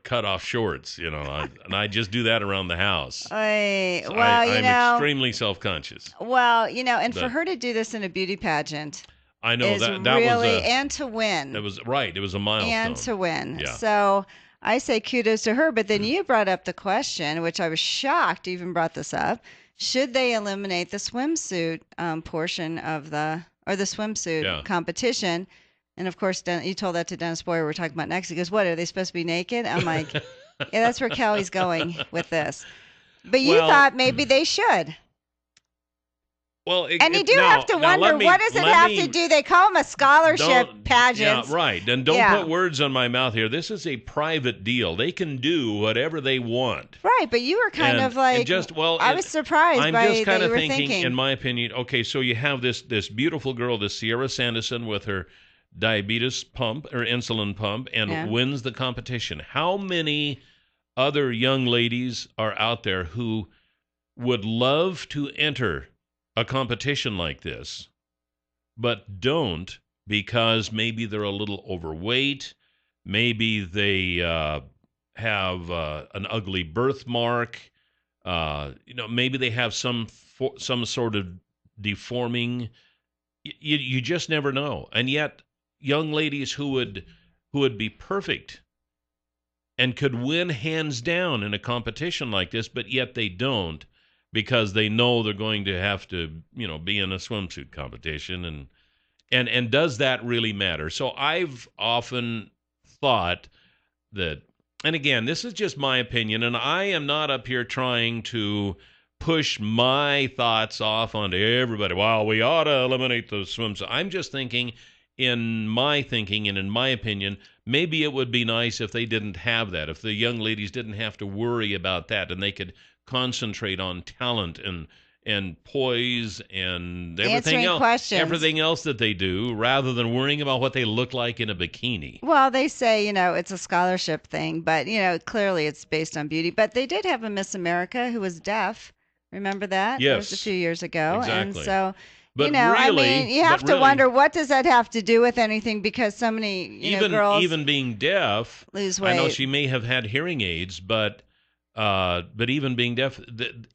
cut-off shorts, and I just do that around the house. I'm extremely self-conscious. Well, and for her to do this in a beauty pageant, I know that really, was and to win. It was right. It was a milestone. And to win. Yeah. So I say kudos to her, but then you brought up the question, which I was shocked you even brought this up. Should they eliminate the swimsuit portion of the swimsuit competition? And of course, you told that to Dennis Boyer. We're talking about next. He goes, "What, are they supposed to be naked?" I'm like, yeah, that's where Kelly's going with this. But you thought maybe they should. Well, and you do have to wonder, what does it have to do? They call them a scholarship pageant. Yeah, right. And don't put words on my mouth here. This is a private deal. They can do whatever they want. Right, but you were kind of like, I was surprised by just kind that of you were thinking, in my opinion, okay, so you have this beautiful girl, this Sierra Sanderson, with her diabetes pump or insulin pump, and wins the competition. How many other young ladies are out there who would love to enter a competition like this, but don't, because maybe they're a little overweight, maybe they have an ugly birthmark, maybe they have some sort of deforming. You just never know. And yet, young ladies who would be perfect and could win hands down in a competition like this, but yet they don't, because they know they're going to have to, be in a swimsuit competition. And does that really matter? So I've often thought that, and again, this is just my opinion, and I am not up here trying to push my thoughts off onto everybody. Well, we ought to eliminate the swimsuit. I'm just thinking, in my opinion, maybe it would be nice if they didn't have that, if the young ladies didn't have to worry about that, and they could concentrate on talent and poise and Answering questions. everything else that they do, rather than worrying about what they look like in a bikini. Well, they say, it's a scholarship thing, but, clearly it's based on beauty. But they did have a Miss America who was deaf. Remember that? Yes. That was a few years ago. Exactly. And so, But you have to wonder, what does that have to do with anything? Because so many, girls even being deaf, lose weight. I know she may have had hearing aids, but even being deaf,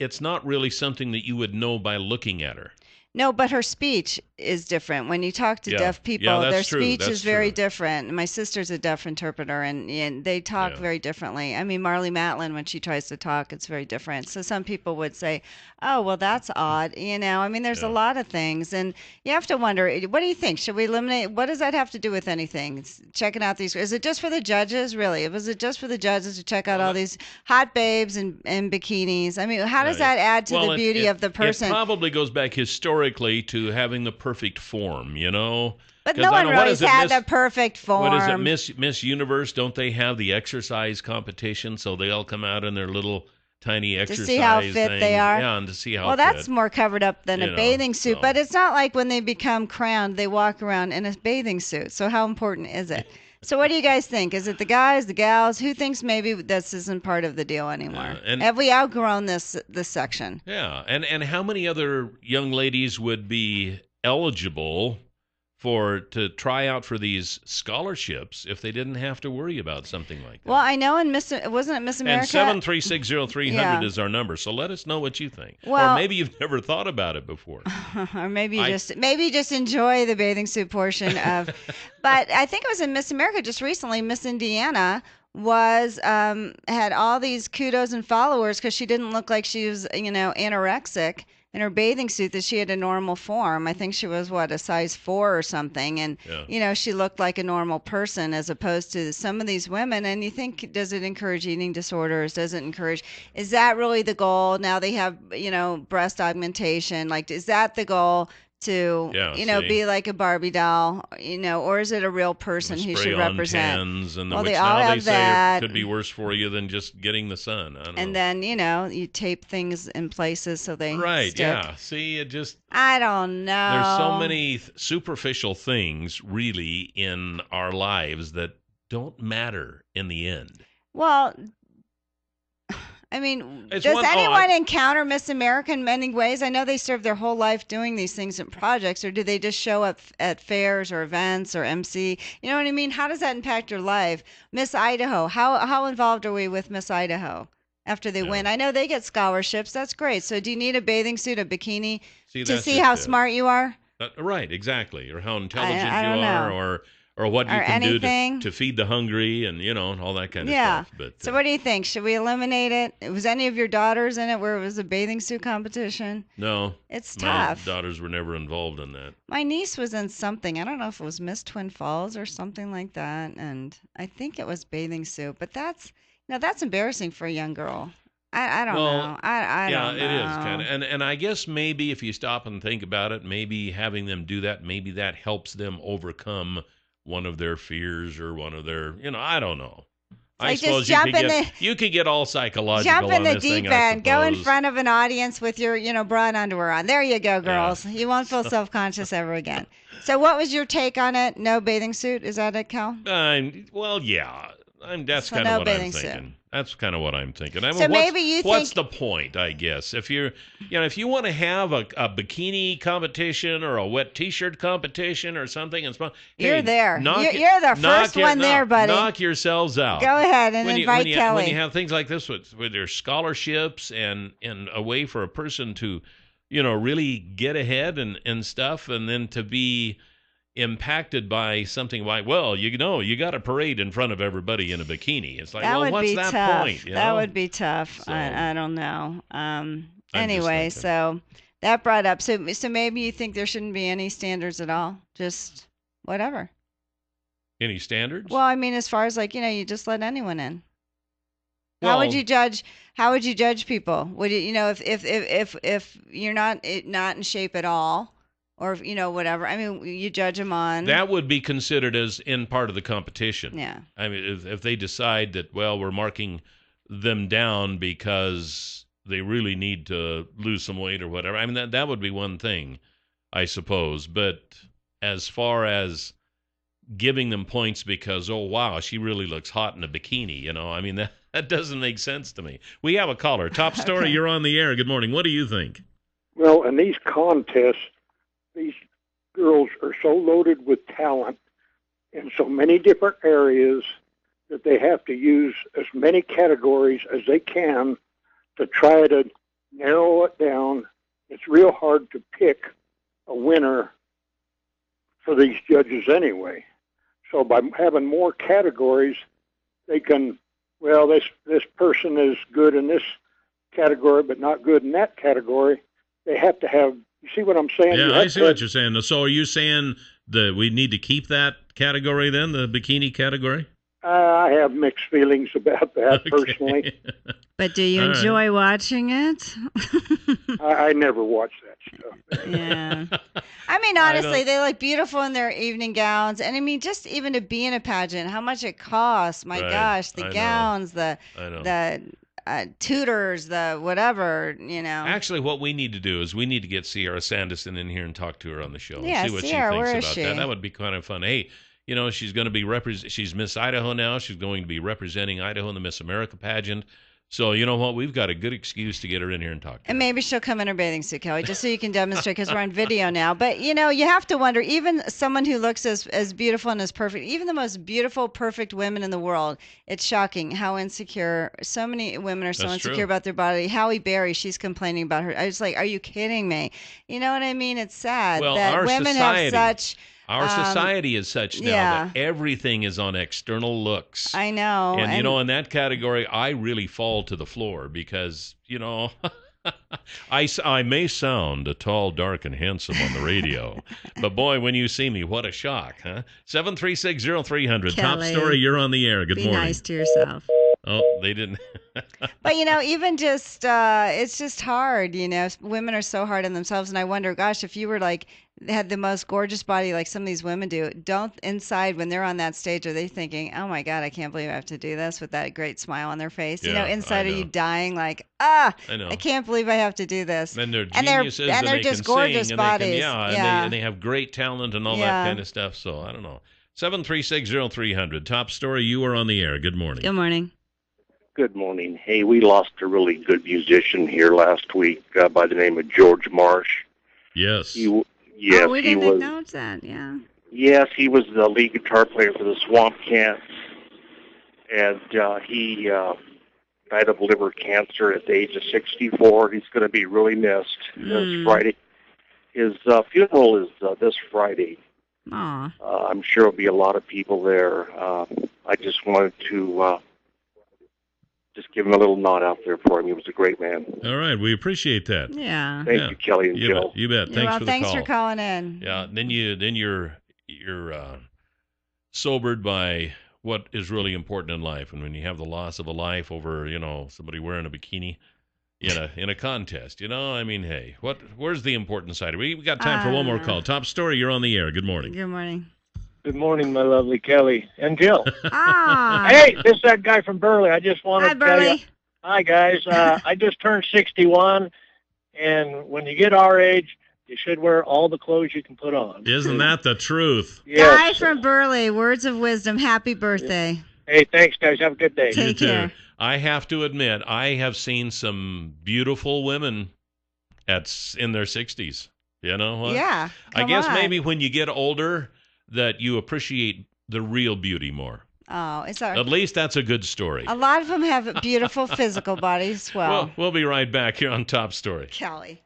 it's not really something that you would know by looking at her. No, but her speech is different. When you talk to deaf people, Yeah, their that's true. speech That's is very true. different. My sister's a deaf interpreter, and they talk very differently. I mean, Marlee Matlin, when she tries to talk, it's very different. So some people would say, oh, well, that's odd. I mean, there's a lot of things. And you have to wonder, what do you think? Should we eliminate? What does that have to do with anything? It's checking out these. Is it just for the judges, really? Was it just for the judges to check out all these hot babes and bikinis? I mean, how does that add to the beauty of the person? It probably goes back historically to having the perfect form, But no one really had the perfect form. What is it, Miss Universe? Don't they have the exercise competition? So they all come out in their little tiny exercise to see how fit things. they are. Yeah, and to see how well, that's more covered up than a bathing suit. So. But it's not like when they become crowned, they walk around in a bathing suit. So how important is it? So what do you guys think? Is it the guys, the gals? Who thinks maybe this isn't part of the deal anymore? Have we outgrown this section? Yeah, and how many other young ladies would be eligible to try out for these scholarships if they didn't have to worry about something like that? Well, I know wasn't it Miss America? And 7360300 is our number, so let us know what you think. Well, or maybe you've never thought about it before. Or maybe just enjoy the bathing suit portion of. But I think it was in Miss America just recently. Miss Indiana was had all these kudos and followers because she didn't look like she was anorexic in her bathing suit, that she had a normal form. I think she was a size 4 or something, and she looked like a normal person as opposed to some of these women. And you think, does it encourage eating disorders? Does it encourage? Is that really the goal? Now they have breast augmentation. Like, is that the goal? To be like a Barbie doll, or is it a real person who should represent? Tans and well, which they all now have they say that. Could be worse for you than just getting the sun. I don't know. And then you tape things in places so they stick. Yeah. See, it just I don't know. There's so many superficial things really in our lives that don't matter in the end. Well, I mean, does anyone encounter Miss America in many ways? I know they serve their whole life doing these things and projects, or do they just show up at fairs or events or MC? You know what I mean? How does that impact your life? Miss Idaho, how involved are we with Miss Idaho after they win? I know they get scholarships. That's great. So do you need a bathing suit, a bikini to see how smart you are? Right, exactly. Or how intelligent I don't you are, know. or what you Or can anything. do to feed the hungry and, all that kind of stuff. But, so what do you think? Should we eliminate it? Was any of your daughters in it where it was a bathing suit competition? No. It's tough. My daughters were never involved in that. My niece was in something. I don't know if it was Miss Twin Falls or something like that. And I think it was bathing suit. But that's embarrassing for a young girl. I don't know. I don't know. Yeah, it is kind of. And I guess maybe if you stop and think about it, maybe having them do that, maybe that helps them overcome one of their fears or one of their, I don't know. I suppose you could get all psychological. Jump in on the this deep thing, I end. Go in suppose. front of an audience with your, bra and underwear on. There you go, girls. You won't feel self-conscious ever again. So what was your take on it? No bathing suit? Is that it, Cal? Well, yeah. That's kind of what I'm thinking. That's kind of what I'm thinking. I mean, so maybe you what's the point? I guess if you want to have a bikini competition or a wet T-shirt competition or something, and you're there. You're the first one there, buddy. Knock yourselves out. Go ahead and invite Kelly. When you have things like this with your scholarships and a way for a person to, really get ahead and stuff, and then to be impacted by something like, you got a parade in front of everybody in a bikini. It's like, what's that tough. point? That would be tough. So, I don't know. Anyway, so that brought up, so maybe you think there shouldn't be any standards at all, just whatever. Any standards? Well, I mean, as far as you just let anyone in. How would you judge people? Would you, if you're not in shape at all? Or, whatever. I mean, you judge them on. That would be considered as in part of the competition. Yeah. I mean, if they decide that, we're marking them down because they really need to lose some weight or whatever. I mean, that would be one thing, I suppose. But as far as giving them points because, oh, wow, she really looks hot in a bikini, you know, I mean, that doesn't make sense to me. We have a caller. Top Story, you're on the air. Good morning. What do you think? Well, in these contests, these girls are so loaded with talent in so many different areas that they have to use as many categories as they can to try to narrow it down. It's real hard to pick a winner for these judges anyway. So by having more categories, they can, well, this person is good in this category but not good in that category. They have to have, you see what I'm saying? Yeah, I see what you're saying. So are you saying that we need to keep that category then, the bikini category? I have mixed feelings about that personally. But do you enjoy watching it? I never watch that stuff. Yeah. I mean, honestly, they look beautiful in their evening gowns. And I mean, just even to be in a pageant, how much it costs. My gosh, the gowns, the tutors, the whatever, you know. Actually, what we need to do is we need to get Sierra Sanderson in here and talk to her on the show. Yeah, and see what Sierra, she where thinks is about she? that. That would be kind of fun. Hey, you know, she's going to be she's Miss Idaho now. She's going to be representing Idaho in the Miss America pageant. So, you know what? We've got a good excuse to get her in here and talk to her. And maybe she'll come in her bathing suit, Kelly, just so you can demonstrate, because we're on video now. But, you know, you have to wonder, even someone who looks as beautiful and as perfect, even the most beautiful, perfect women in the world, it's shocking how insecure, so many women are so insecure about their body. Halle Berry, she's complaining about her. I was like, are you kidding me? You know what I mean? It's sad that women have such... Our society is such now that everything is on external looks. I know. And, you know, in that category, I really fall to the floor because, you know, I may sound tall, dark, and handsome on the radio. But, boy, when you see me, what a shock, huh? 7360300. Top Story, you're on the air. Good morning. Be nice to yourself. Oh, they didn't. But, you know, even just, it's just hard, you know. Women are so hard on themselves. And I wonder, gosh, if you were like, had the most gorgeous body like some of these women do, don't inside when they're on that stage, are they thinking, oh my God, I can't believe I have to do this with that great smile on their face? Yeah, you know, inside are you dying like, I can't believe I have to do this. And they're geniuses, and they're they just can gorgeous sing, bodies. And they have great talent and all that kind of stuff. So I don't know. 7360300. Top Story, you are on the air. Good morning. Good morning. Good morning. Hey, we lost a really good musician here last week by the name of George Marsh. Yes. Yes, we didn't acknowledge that, yeah. Yes, he was the lead guitar player for the Swamp Cats, and he died of liver cancer at the age of 64. He's going to be really missed. This Friday. His funeral is this Friday. Aw. I'm sure there'll be a lot of people there. I just wanted to just give him a little nod out there for him. He was a great man. All right, we appreciate that. Yeah. Thank you, Kelly and Jill. You bet. Thanks for the thanks call. for calling in. Yeah. Then you're sobered by what is really important in life, and when you have the loss of a life over, you know, somebody wearing a bikini in a contest, you know, I mean, hey, where's the important side? We got time for one more call. Top Story, you're on the air. Good morning. Good morning. Good morning, my lovely Kelly and Jill. Ah. Hey, this is that guy from Burley. I just wanted to tell you. Hi, guys. I just turned 61, and when you get our age, you should wear all the clothes you can put on. Isn't that the truth? Yes. Guy from Burley, words of wisdom. Happy birthday. Hey, thanks, guys. Have a good day. Take care. I have to admit, I have seen some beautiful women in their 60s. You know what? Yeah. I guess maybe when you get older that you appreciate the real beauty more. Oh, it's all right. At least that's a good story. A lot of them have beautiful physical bodies as well. We'll be right back here on Top Story. Kelly.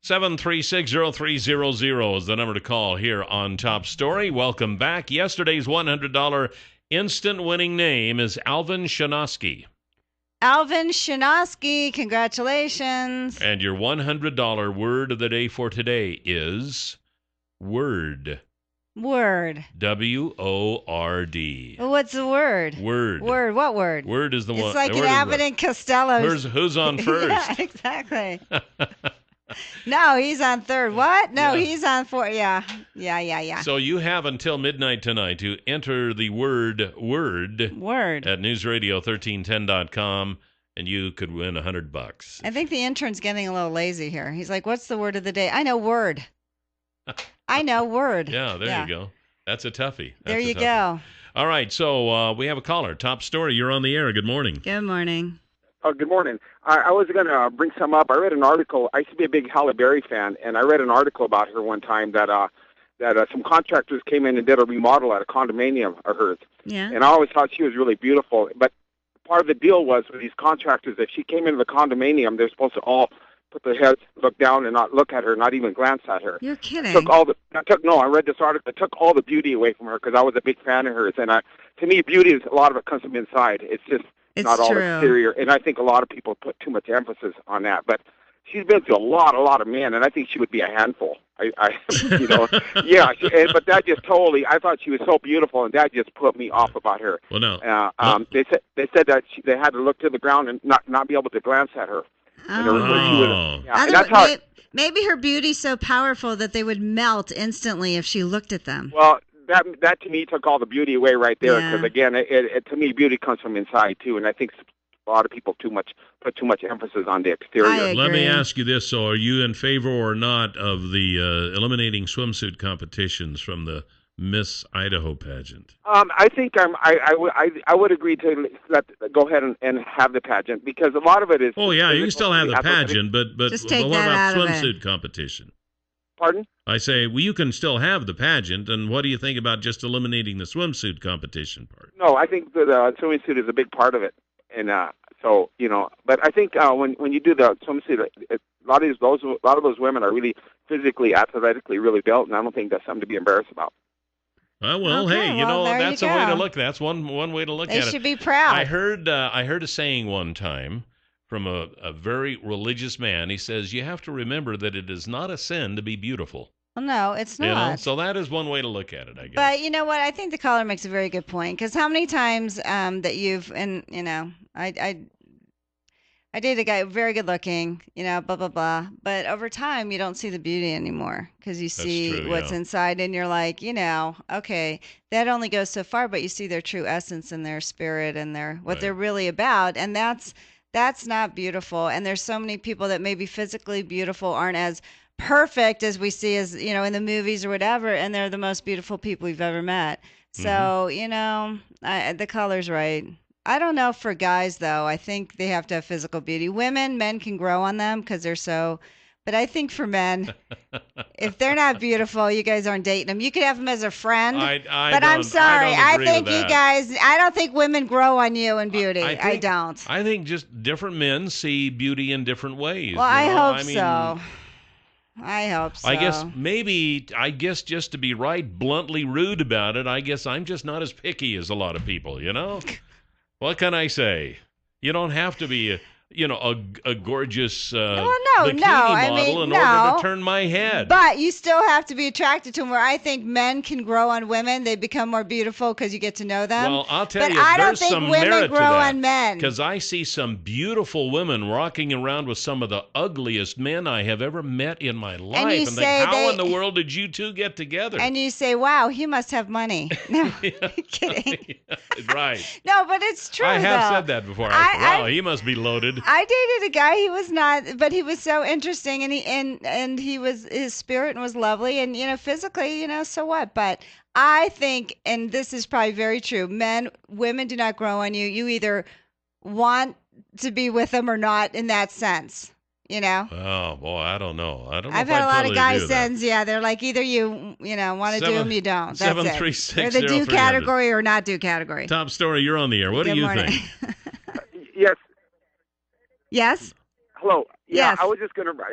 7360300 is the number to call here on Top Story. Welcome back. Yesterday's $100 instant winning name is Alvin Shanosky. Alvin Shanosky, congratulations. And your $100 word of the day for today is word. Word. W-O-R-D. What's the word? Word. Word. What word? Word is the one. It's like an Abbott and Costello. Who's on first? Yeah, exactly. No, he's on third. What? No, he's on fourth. Yeah. So you have until midnight tonight to enter the word at newsradio1310.com. and you could win $100. I think the intern's getting a little lazy here. He's like, "What's the word of the day?" I know word. I know word. Yeah, there you go. That's a toughie. There you go. All right, so we have a caller. Top story. You're on the air. Good morning. Good morning. Good morning. I was going to bring some up. I read an article. I used to be a big Halle Berry fan, and I read an article about her one time that some contractors came in and did a remodel at a condominium of hers. Yeah. And I always thought she was really beautiful. But part of the deal was with these contractors, if she came into the condominium, they're supposed to all put their heads, look down, and not look at her, not even glance at her. You're kidding. I read this article. It took all the beauty away from her because I was a big fan of hers. And to me, beauty is a lot of it comes from inside. It's not all exterior. And I think a lot of people put too much emphasis on that. But she's been through a lot of men, and I think she would be a handful. But that just totally. I thought she was so beautiful, and that just put me off about her. Well, no. They said that they had to look to the ground and not be able to glance at her. Maybe her beauty's so powerful that they would melt instantly if she looked at them. Well, that to me took all the beauty away right there. Because again, it to me, beauty comes from inside too, and I think a lot of people put too much emphasis on the exterior. Let me ask you this: so, are you in favor or not of the eliminating swimsuit competitions from the Miss Idaho pageant? I think I would agree to go ahead and have the pageant because a lot of it is. Oh yeah, you can still have the pageant, but just take what that about out swimsuit competition? Pardon? I say, well, you can still have the pageant, and what do you think about just eliminating the swimsuit competition part? No, I think the swimsuit is a big part of it, and but I think when you do the swimsuit, a lot of those women are really physically, athletically, really built, and I don't think that's something to be embarrassed about. Hey, that's a way to look. That's one way to look at it. They should be proud. I heard a saying one time from a very religious man. He says, you have to remember that it is not a sin to be beautiful. Well, no, it's not. So that is one way to look at it, I guess. But you know what? I think the caller makes a very good point because how many times that you've, and I dated a guy very good looking, blah, blah, blah. But over time, you don't see the beauty anymore because you see what's inside and you're like, okay, that only goes so far, but you see their true essence and their spirit and what they're really about. And that's not beautiful. And there's so many people that may be physically beautiful, aren't as perfect as we see as, in the movies or whatever. And they're the most beautiful people we've ever met. So, the caller's right. I don't know for guys, though. I think they have to have physical beauty. Men can grow on them because they're so... But I think for men, if they're not beautiful, you guys aren't dating them. You could have them as a friend. I'm sorry. I think you guys... I don't think women grow on you in beauty. I don't. I think just different men see beauty in different ways. Well, I hope so. I hope so. I guess just to be bluntly rude about it, I guess I'm just not as picky as a lot of people, What can I say? You don't have to be a gorgeous bikini model in order to turn my head. But you still have to be attracted to them. Where I think men can grow on women, they become more beautiful because you get to know them. Well, I'll tell you, there's some merit to that. I don't think women grow on men. Because I see some beautiful women walking around with some of the ugliest men I have ever met in my life. And think, how in the world did you two get together? And you say, wow, he must have money. No, kidding. Right. No, but it's true, I have said that before. Wow, he must be loaded. I dated a guy. He was not, but he was so interesting, and he was, his spirit was lovely, and physically, so what? But I think, and this is probably very true, women do not grow on you. You either want to be with them or not, in that sense. Oh boy, I don't know. I've had a lot of guys since. Yeah, they're like either you want to do them, you don't. That's 736 it. They're the do category or not do category. Top story. You're on the air. What do you think? Yes. Yes. Hello. Yeah, yes.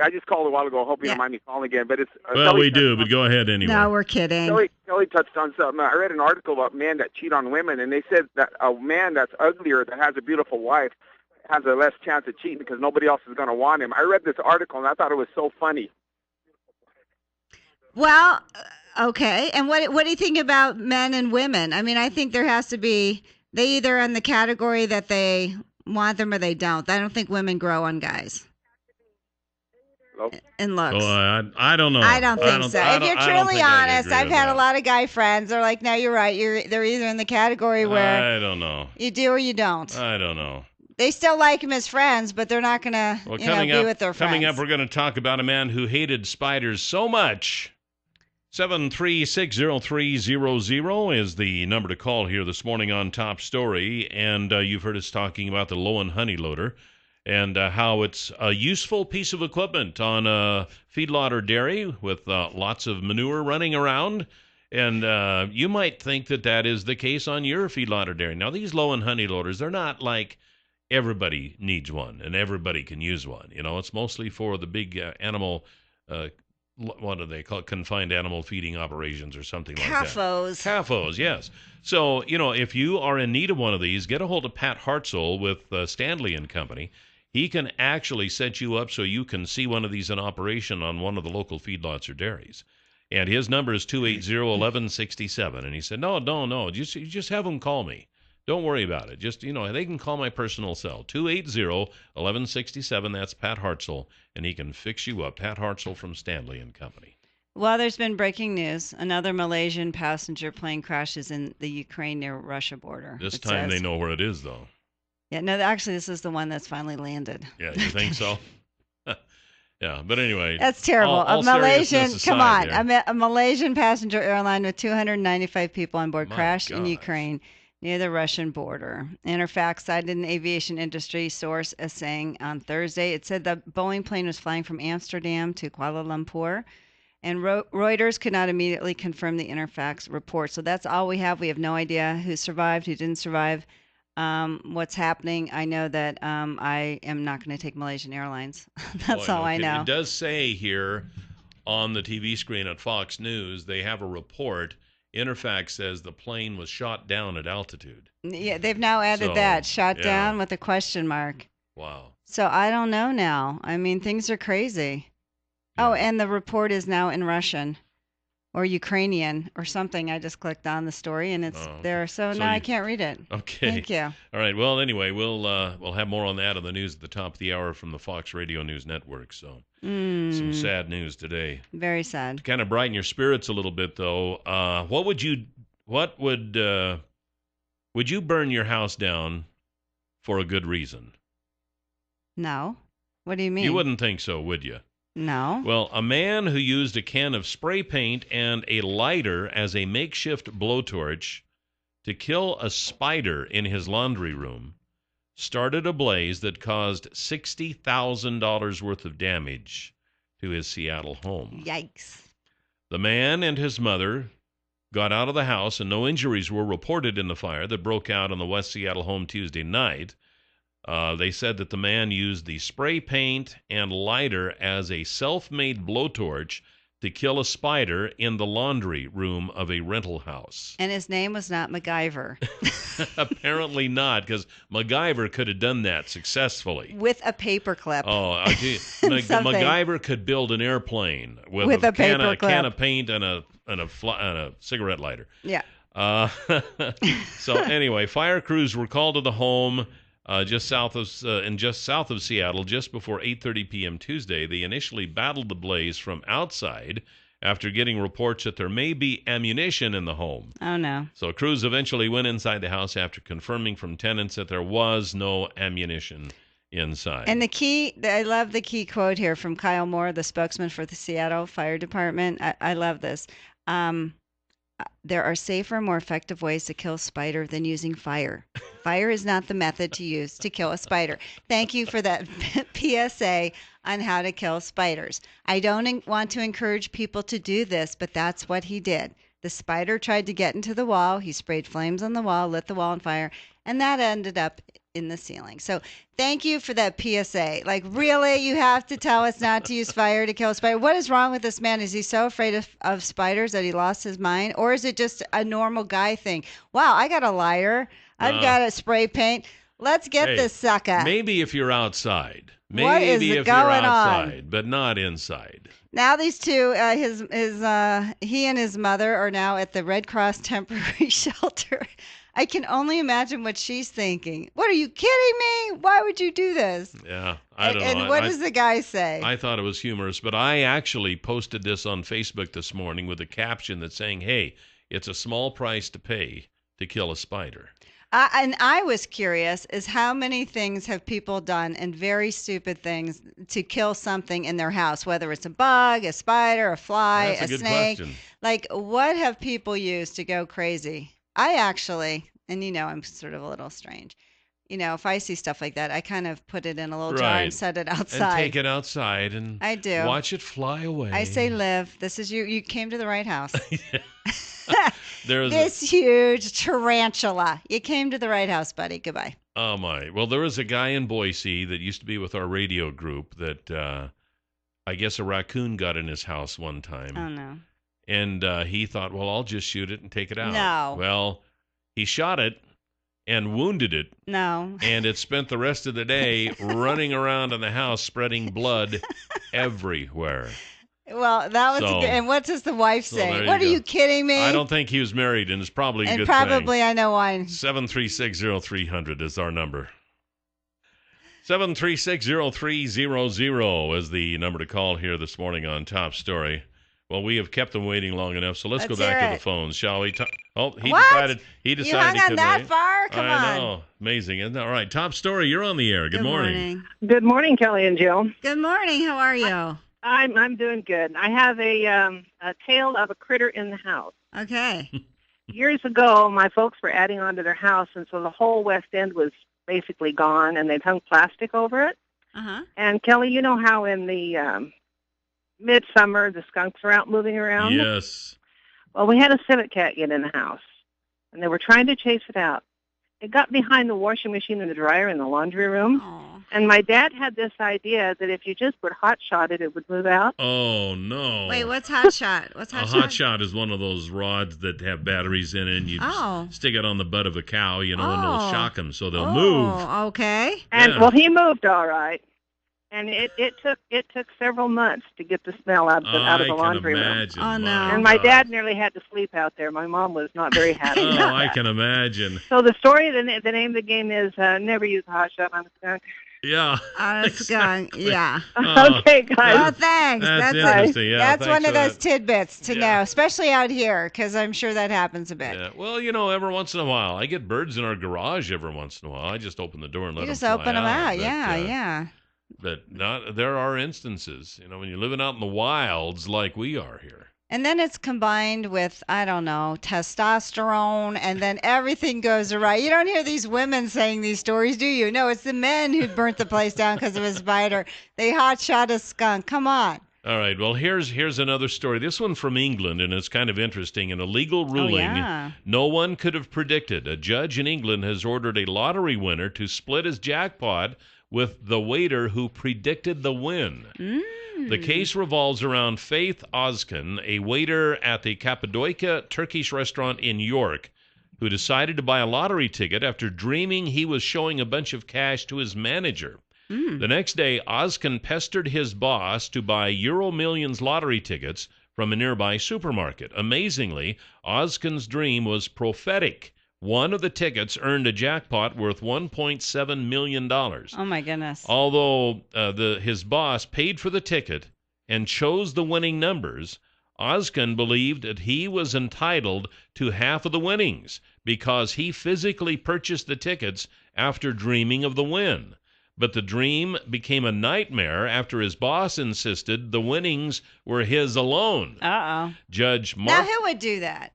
I just called a while ago. Hope you don't mind me calling again, but it's. Well, we do, but go ahead anyway. No, we're kidding. Kelly touched on something. I read an article about men that cheat on women, and they said that a man that's uglier that has a beautiful wife has a less chance of cheating because nobody else is going to want him. I read this article, and I thought it was so funny. Well, okay. And what do you think about men and women? I mean, I think there has to be, they either in the category that they want them or they don't. I don't think women grow on guys. In looks. Well, I don't know. I don't think so. If you're truly honest, I've had a lot of guy friends. They're like, no, you're right. They're either in the category where I don't know. You do or you don't. I don't know. They still like him as friends, but they're not going to be with their friends. Coming up, we're going to talk about a man who hated spiders so much. 7360300 is the number to call here this morning on Top Story. And you've heard us talking about the Lowen honey loader and how it's a useful piece of equipment on a feedlot or dairy with lots of manure running around. And you might think that is the case on your feedlot or dairy. Now, these Lowen honey loaders, they're not like everybody needs one and everybody can use one. It's mostly for the big animal what do they call it? Confined animal feeding operations or something like that. CAFOs, yes. So, if you are in need of one of these, get a hold of Pat Hartzell with Stanley and Company. He can actually set you up so you can see one of these in operation on one of the local feedlots or dairies. And his number is 280-1167. And he said, no, just have them call me. Don't worry about it. Just, they can call my personal cell, 280-1167. That's Pat Hartzell, and he can fix you up. Pat Hartzell from Stanley and Company. Well, there's been breaking news. Another Malaysian passenger plane crashes in the Ukraine near Russia border. This time they know where it is, though. Yeah, no, actually, this is the one that's finally landed. Yeah, you think so? Yeah, but anyway. That's terrible. All a Malaysian, come on, a Malaysian passenger airline with 295 people on board crashed in Ukraine near the Russian border. Interfax cited an aviation industry source as saying on Thursday, it said the Boeing plane was flying from Amsterdam to Kuala Lumpur, and Reuters could not immediately confirm the Interfax report. So that's all we have. We have no idea who survived, who didn't survive, what's happening. I know that I am not going to take Malaysian Airlines. That's all I know. It does say here on the TV screen at Fox News, they have a report. Interfax says the plane was shot down at altitude. Yeah, they've now added that, shot down with a question mark. Wow. So I don't know now. I mean, things are crazy. Yeah. Oh, and the report is now in Russian or Ukrainian or something. I just clicked on the story and it's there. So now I can't read it. Okay. Thank you. All right. Well, anyway, we'll have more on that on the news at the top of the hour from the Fox Radio News Network. So some sad news today. Very sad. To kind of brighten your spirits a little bit, though, would you burn your house down for a good reason? No. What do you mean? You wouldn't think so, would you? No. Well, a man who used a can of spray paint and a lighter as a makeshift blowtorch to kill a spider in his laundry room started a blaze that caused $60,000 worth of damage to his Seattle home. Yikes. The man and his mother got out of the house, and no injuries were reported in the fire that broke out on the West Seattle home Tuesday night. They said that the man used the spray paint and lighter as a self-made blowtorch to kill a spider in the laundry room of a rental house. And his name was not MacGyver. Apparently not, because MacGyver could have done that successfully. With a paperclip. Oh, MacGyver could build an airplane with a can of paint and a cigarette lighter. Yeah. So anyway, fire crews were called to the home just south of Seattle just before 8:30 p.m. Tuesday. They initially battled the blaze from outside after getting reports that there may be ammunition in the home. Oh, no. So crews eventually went inside the house after confirming from tenants that there was no ammunition inside. And I love the key quote here from Kyle Moore, the spokesman for the Seattle Fire Department. I love this. There are safer, more effective ways to kill a spider than using fire. Fire is not the method to use to kill a spider. Thank you for that PSA on how to kill spiders. I don't want to encourage people to do this, but that's what he did. The spider tried to get into the wall. He sprayed flames on the wall, lit the wall on fire, and that ended up in the ceiling. So thank you for that PSA. Like, really, you have to tell us not to use fire to kill a spider? What is wrong with this man? Is he so afraid of spiders that he lost his mind? Or is it just a normal guy thing? Wow, I got a lighter. I've got a spray paint. Let's get this sucker. Maybe if you're outside. What is Maybe if going you're outside, on? but not inside. Now these two, he and his mother are now at the Red Cross temporary shelter. I can only imagine what she's thinking. What, are you kidding me? Why would you do this? Yeah, I don't know. And what does the guy say? I thought it was humorous, but I actually posted this on Facebook this morning with a caption that's saying, hey, it's a small price to pay to kill a spider. And I was curious is how many things have people done and very stupid things to kill something in their house, whether it's a bug, a spider, a fly, That's a good snake. question. Like, what have people used to go crazy? I actually, and I'm sort of a little strange. If I see stuff like that, I kind of put it in a little jar Right. and set it And outside. take it outside and I do. watch it fly away. I say, Liv, this is you. You came to the right house. There's This huge tarantula. You came to the right house, buddy. Goodbye. Oh, my. Well, there was a guy in Boise that used to be with our radio group that I guess a raccoon got in his house one time. Oh, no. And he thought, well, I'll just shoot it and take it out. No. Well, he shot it and wounded it. No. And it spent the rest of the day running around in the house spreading blood everywhere. Well, that was So- good. And what does the wife so say? there What you are go. you kidding me? I don't think he was married, and it's probably a and good probably thing. I know why. 7360300 is our number. 7360300 is the number to call here this morning on Top Story. Well, we have kept them waiting long enough, so let's go Let's back hear to it. the phones, shall we? He What? decided You he hung on couldn't that wait. far? Come I on. know. Amazing, isn't that? All right, Top Story, you're on the air. Good morning. Good morning, Kelly and Jill. Good morning. How are you? I'm doing good. I have a tale of a critter in the house. Okay. Years ago, my folks were adding on to their house, and so the whole west end was basically gone, and they'd hung plastic over it. Uh-huh. And Kelly, you know how in the midsummer the skunks are out moving around? Yes. Well, we had a civet cat get in the house, and they were trying to chase it out. It got behind the washing machine and the dryer in the laundry room. And my dad had this idea that if you just would hot shot it, it would move out. Oh, no. Wait, what's hot shot? What's A hot hot shot? shot is one of those rods that have batteries in it, and you Oh. stick it on the butt of a cow, and it'll Oh. shock them, so they'll move. Oh, okay. And Yeah. well, he moved all right. And it took several months to get the smell out of the I laundry can room. imagine. Oh, no. My And my God. dad nearly had to sleep out there. My mom was not very happy. Oh, about I that. can imagine. So the story, the name of the game is Never Use a Hot Shot on a Skunk. Yeah. On a skunk. Yeah. Oh, Okay, guys. Oh, thanks. That's interesting. Yeah, that's thanks one of for those that. tidbits to Yeah. know, especially out here, because I'm sure that happens a bit. Yeah. Well, every once in a while, I get birds in our garage every once in a while. I just open the door and let You them just fly open them out. But, Yeah, yeah. But there are instances, when you're living out in the wilds like we are here. And then it's combined with, I don't know, testosterone, and then everything goes awry. You don't hear these women saying these stories, do you? No, it's the men who burnt the place down because of a spider. They hot shot a skunk. Come on. All right. Well, here's another story. This one from England, and it's kind of interesting. In a legal ruling, yeah. no one could have predicted. A judge in England has ordered a lottery winner to split his jackpot with the waiter who predicted the win. The case revolves around Faith Ozkan, a waiter at the Cappadocia Turkish restaurant in York, who decided to buy a lottery ticket after dreaming he was showing a bunch of cash to his manager. The next day, Ozkan pestered his boss to buy Euro Millions lottery tickets from a nearby supermarket. Amazingly, Ozkan's dream was prophetic. One of the tickets earned a jackpot worth $1.7 million. Oh, my goodness. Although his boss paid for the ticket and chose the winning numbers, Ozkan believed that he was entitled to half of the winnings because he physically purchased the tickets after dreaming of the win. But the dream became a nightmare after his boss insisted the winnings were his alone. Uh-oh. Judge Now, Mark... who would do that?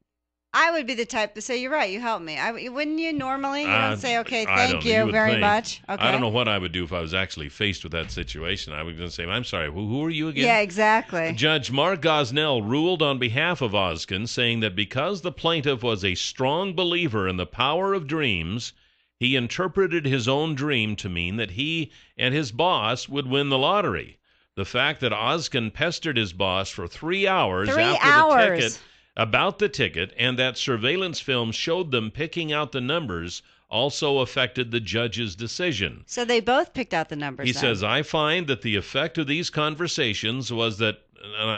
I would be the type to say, you're right, you helped me. Wouldn't you normally? You don't say, okay, I thank don't. you would very think. much. Okay. I don't know what I would do if I was actually faced with that situation. I was going to say, I'm sorry, who are you again? Yeah, exactly. Judge Mark Gosnell ruled on behalf of Ozkan, saying that because the plaintiff was a strong believer in the power of dreams, he interpreted his own dream to mean that he and his boss would win the lottery. The fact that Ozkan pestered his boss for 3 hours after the ticket about the ticket, and that surveillance film showed them picking out the numbers, also affected the judge's decision. So they both picked out the numbers. He then. says, I find that the effect of these conversations was that,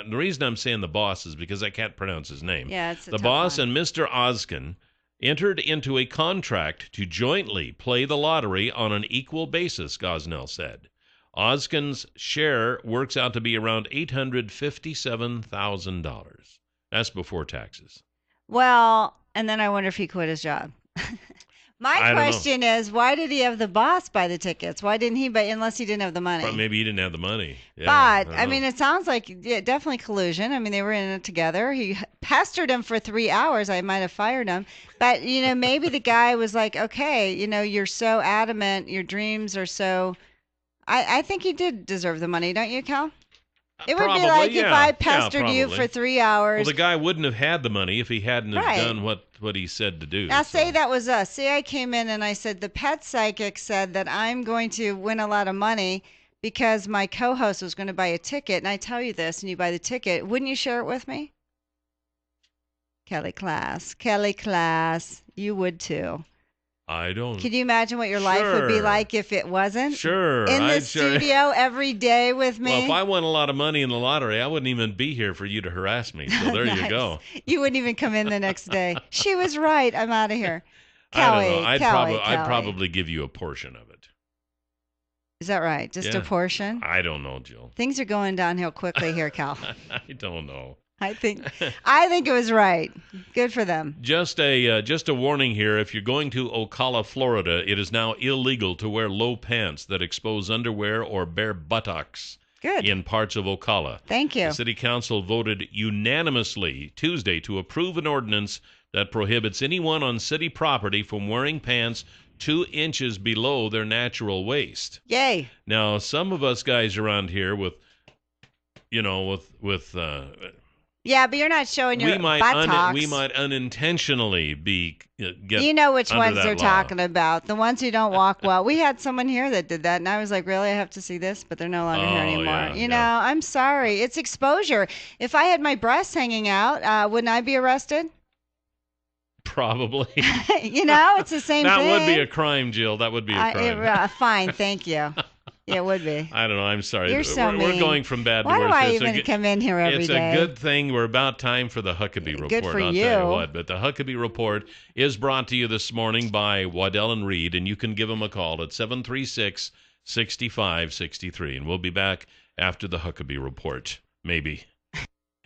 the reason I'm saying the boss is because I can't pronounce his name. Yeah, it's a the tough boss one. and Mr. Ozkan entered into a contract to jointly play the lottery on an equal basis, Gosnell said. Ozkan's share works out to be around $857,000. That's before taxes. Well, and then I wonder if he quit his job. My question is, why did he have the boss buy the tickets? Why didn't he buy, unless he didn't have the money? Well, maybe he didn't have the money. Yeah, But, I mean, it sounds like definitely collusion. I mean, they were in it together. He pestered him for 3 hours. I might have fired him. But, maybe the guy was like, okay, you're so adamant. Your dreams are so... I think he did deserve the money, don't you, Cal? It would be like if I pestered you for 3 hours. Well, the guy wouldn't have had the money if he hadn't have done what he said to do. Now, say that was us. Say I came in and I said, the pet psychic said that I'm going to win a lot of money because my co-host was going to buy a ticket, and I tell you this, and you buy the ticket. Wouldn't you share it with me? Kelly Class, you would too. I don't. Can you imagine what your life would be like if it wasn't? Sure. In the studio every day with me? Well, if I won a lot of money in the lottery, I wouldn't even be here for you to harass me. So there you go. You wouldn't even come in the next day. She was right. I'm out of here. Kelly, I don't know. I'd probably give you a portion of it. Is that right? Just a portion? I don't know, Jill. Things are going downhill quickly here, Cal. I don't know. I think it was right. Good for them. Just a warning here. If you're going to Ocala, Florida, it is now illegal to wear low pants that expose underwear or bare buttocks. Good. In parts of Ocala. Thank you. The city council voted unanimously Tuesday to approve an ordinance that prohibits anyone on city property from wearing pants 2 inches below their natural waist. Yay. Now, some of us guys around here with yeah, but you're not showing your buttocks. We might unintentionally be You know which ones they're law. talking about. The ones who don't walk well. We had someone here that did that, and I was like, really? I have to see this? But they're no longer here anymore. Yeah, know, I'm sorry. It's exposure. If I had my breasts hanging out, wouldn't I be arrested? Probably. It's the same thing. That would be a crime, Jill. That would be a crime. Fine, thank you. It would be. I don't know. I'm sorry. You're so mean. We're going from bad to worse. Why do I even come in here every day? It's a good thing. We're about time for the Huckabee Report. Good for I'll you. tell you what. But the Huckabee Report is brought to you this morning by Waddell & Reed, and you can give them a call at 736-6563. And we'll be back after the Huckabee Report. Maybe.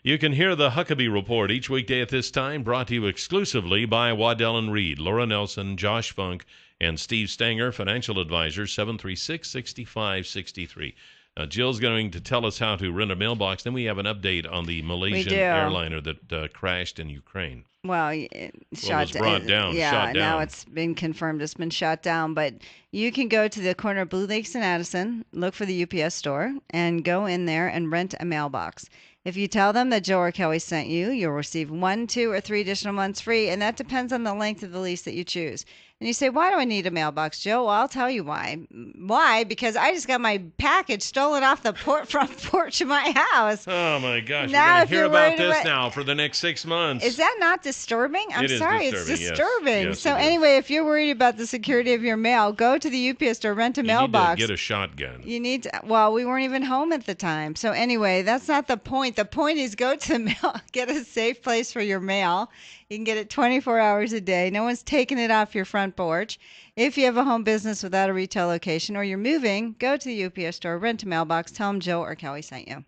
You can hear the Huckabee Report each weekday at this time, brought to you exclusively by Waddell & Reed, Laura Nelson, Josh Funk, and Steve Stanger, financial advisor, 736-6563. Now, Jill's going to tell us how to rent a mailbox. Then we have an update on the Malaysian airliner that crashed in Ukraine. Well, it was brought down. Yeah, shot down. Now it's been confirmed it's been shot down. But you can go to the corner of Blue Lakes and Addison, look for the UPS store, and go in there and rent a mailbox. If you tell them that Joe or Kelly sent you, you'll receive 1, 2, or 3 additional months free, and that depends on the length of the lease that you choose. And you say, why do I need a mailbox, Joe? Well, I'll tell you why. Why? Because I just got my package stolen off the front porch of my house. Oh, my gosh. Now, we're going to hear about this now for the next 6 months. Is that not disturbing? I'm sorry, it's disturbing. Yes, so anyway, if you're worried about the security of your mail, go to the UPS store, rent a mailbox. You need to get a shotgun. You need to, well, we weren't even home at the time. So anyway, that's not the point. The point is go to the mail, get a safe place for your mail. You can get it 24 hours a day. No one's taking it off your front porch. If you have a home business without a retail location or you're moving, go to the UPS store, rent a mailbox, tell them Joe or Kelly sent you.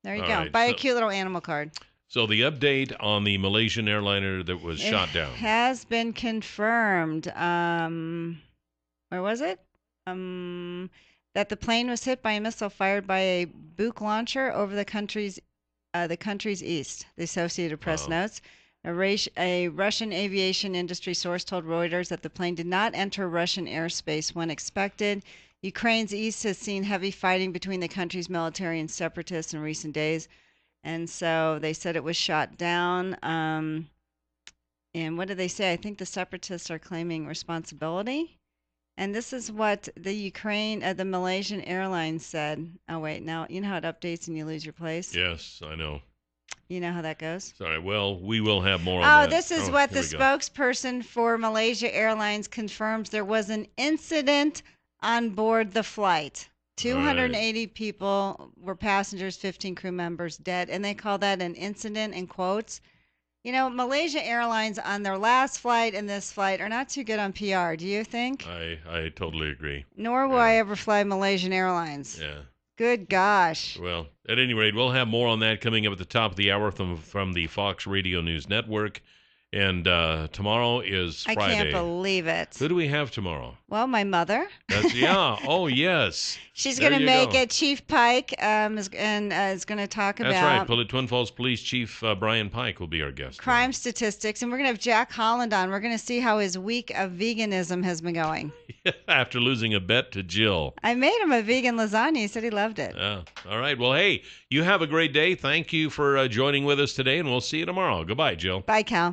There you go. Right, Buy a cute little animal card. So the update on the Malaysian airliner that was shot down has been confirmed. Where was it? That the plane was hit by a missile fired by a Buk launcher over the country's east. The Associated Press notes. A Russian aviation industry source told Reuters that the plane did not enter Russian airspace when expected. Ukraine's east has seen heavy fighting between the country's military and separatists in recent days. And so they said it was shot down. And what did they say? I think the separatists are claiming responsibility. And this is what the Malaysian Airlines said. Oh, wait. Now, you know how it updates and you lose your place? Yes, I know. You know how that goes? Sorry. Well, we will have more on that. Oh, this is what the spokesperson for Malaysia Airlines confirms. There was an incident on board the flight. 280 people were passengers, 15 crew members dead. And they call that an incident in quotes. You know, Malaysia Airlines on their last flight and this flight are not too good on PR. Do you think? I totally agree. Nor will I ever fly Malaysian Airlines. Yeah. Good gosh. Well, at any rate, we'll have more on that coming up at the top of the hour from the Fox Radio News Network. And tomorrow is Friday. I can't believe it. Who do we have tomorrow? Well, my mother. Oh, yes. She's going to make it. Chief Pike is going to talk about. That's right. Twin Falls Police Chief Brian Pike will be our guest. Crime statistics. And we're going to have Jack Holland on. We're going to see how his week of veganism has been going. After losing a bet to Jill. I made him a vegan lasagna. He said he loved it. All right. Well, hey, you have a great day. Thank you for joining with us today, and we'll see you tomorrow. Goodbye, Jill. Bye, Cal.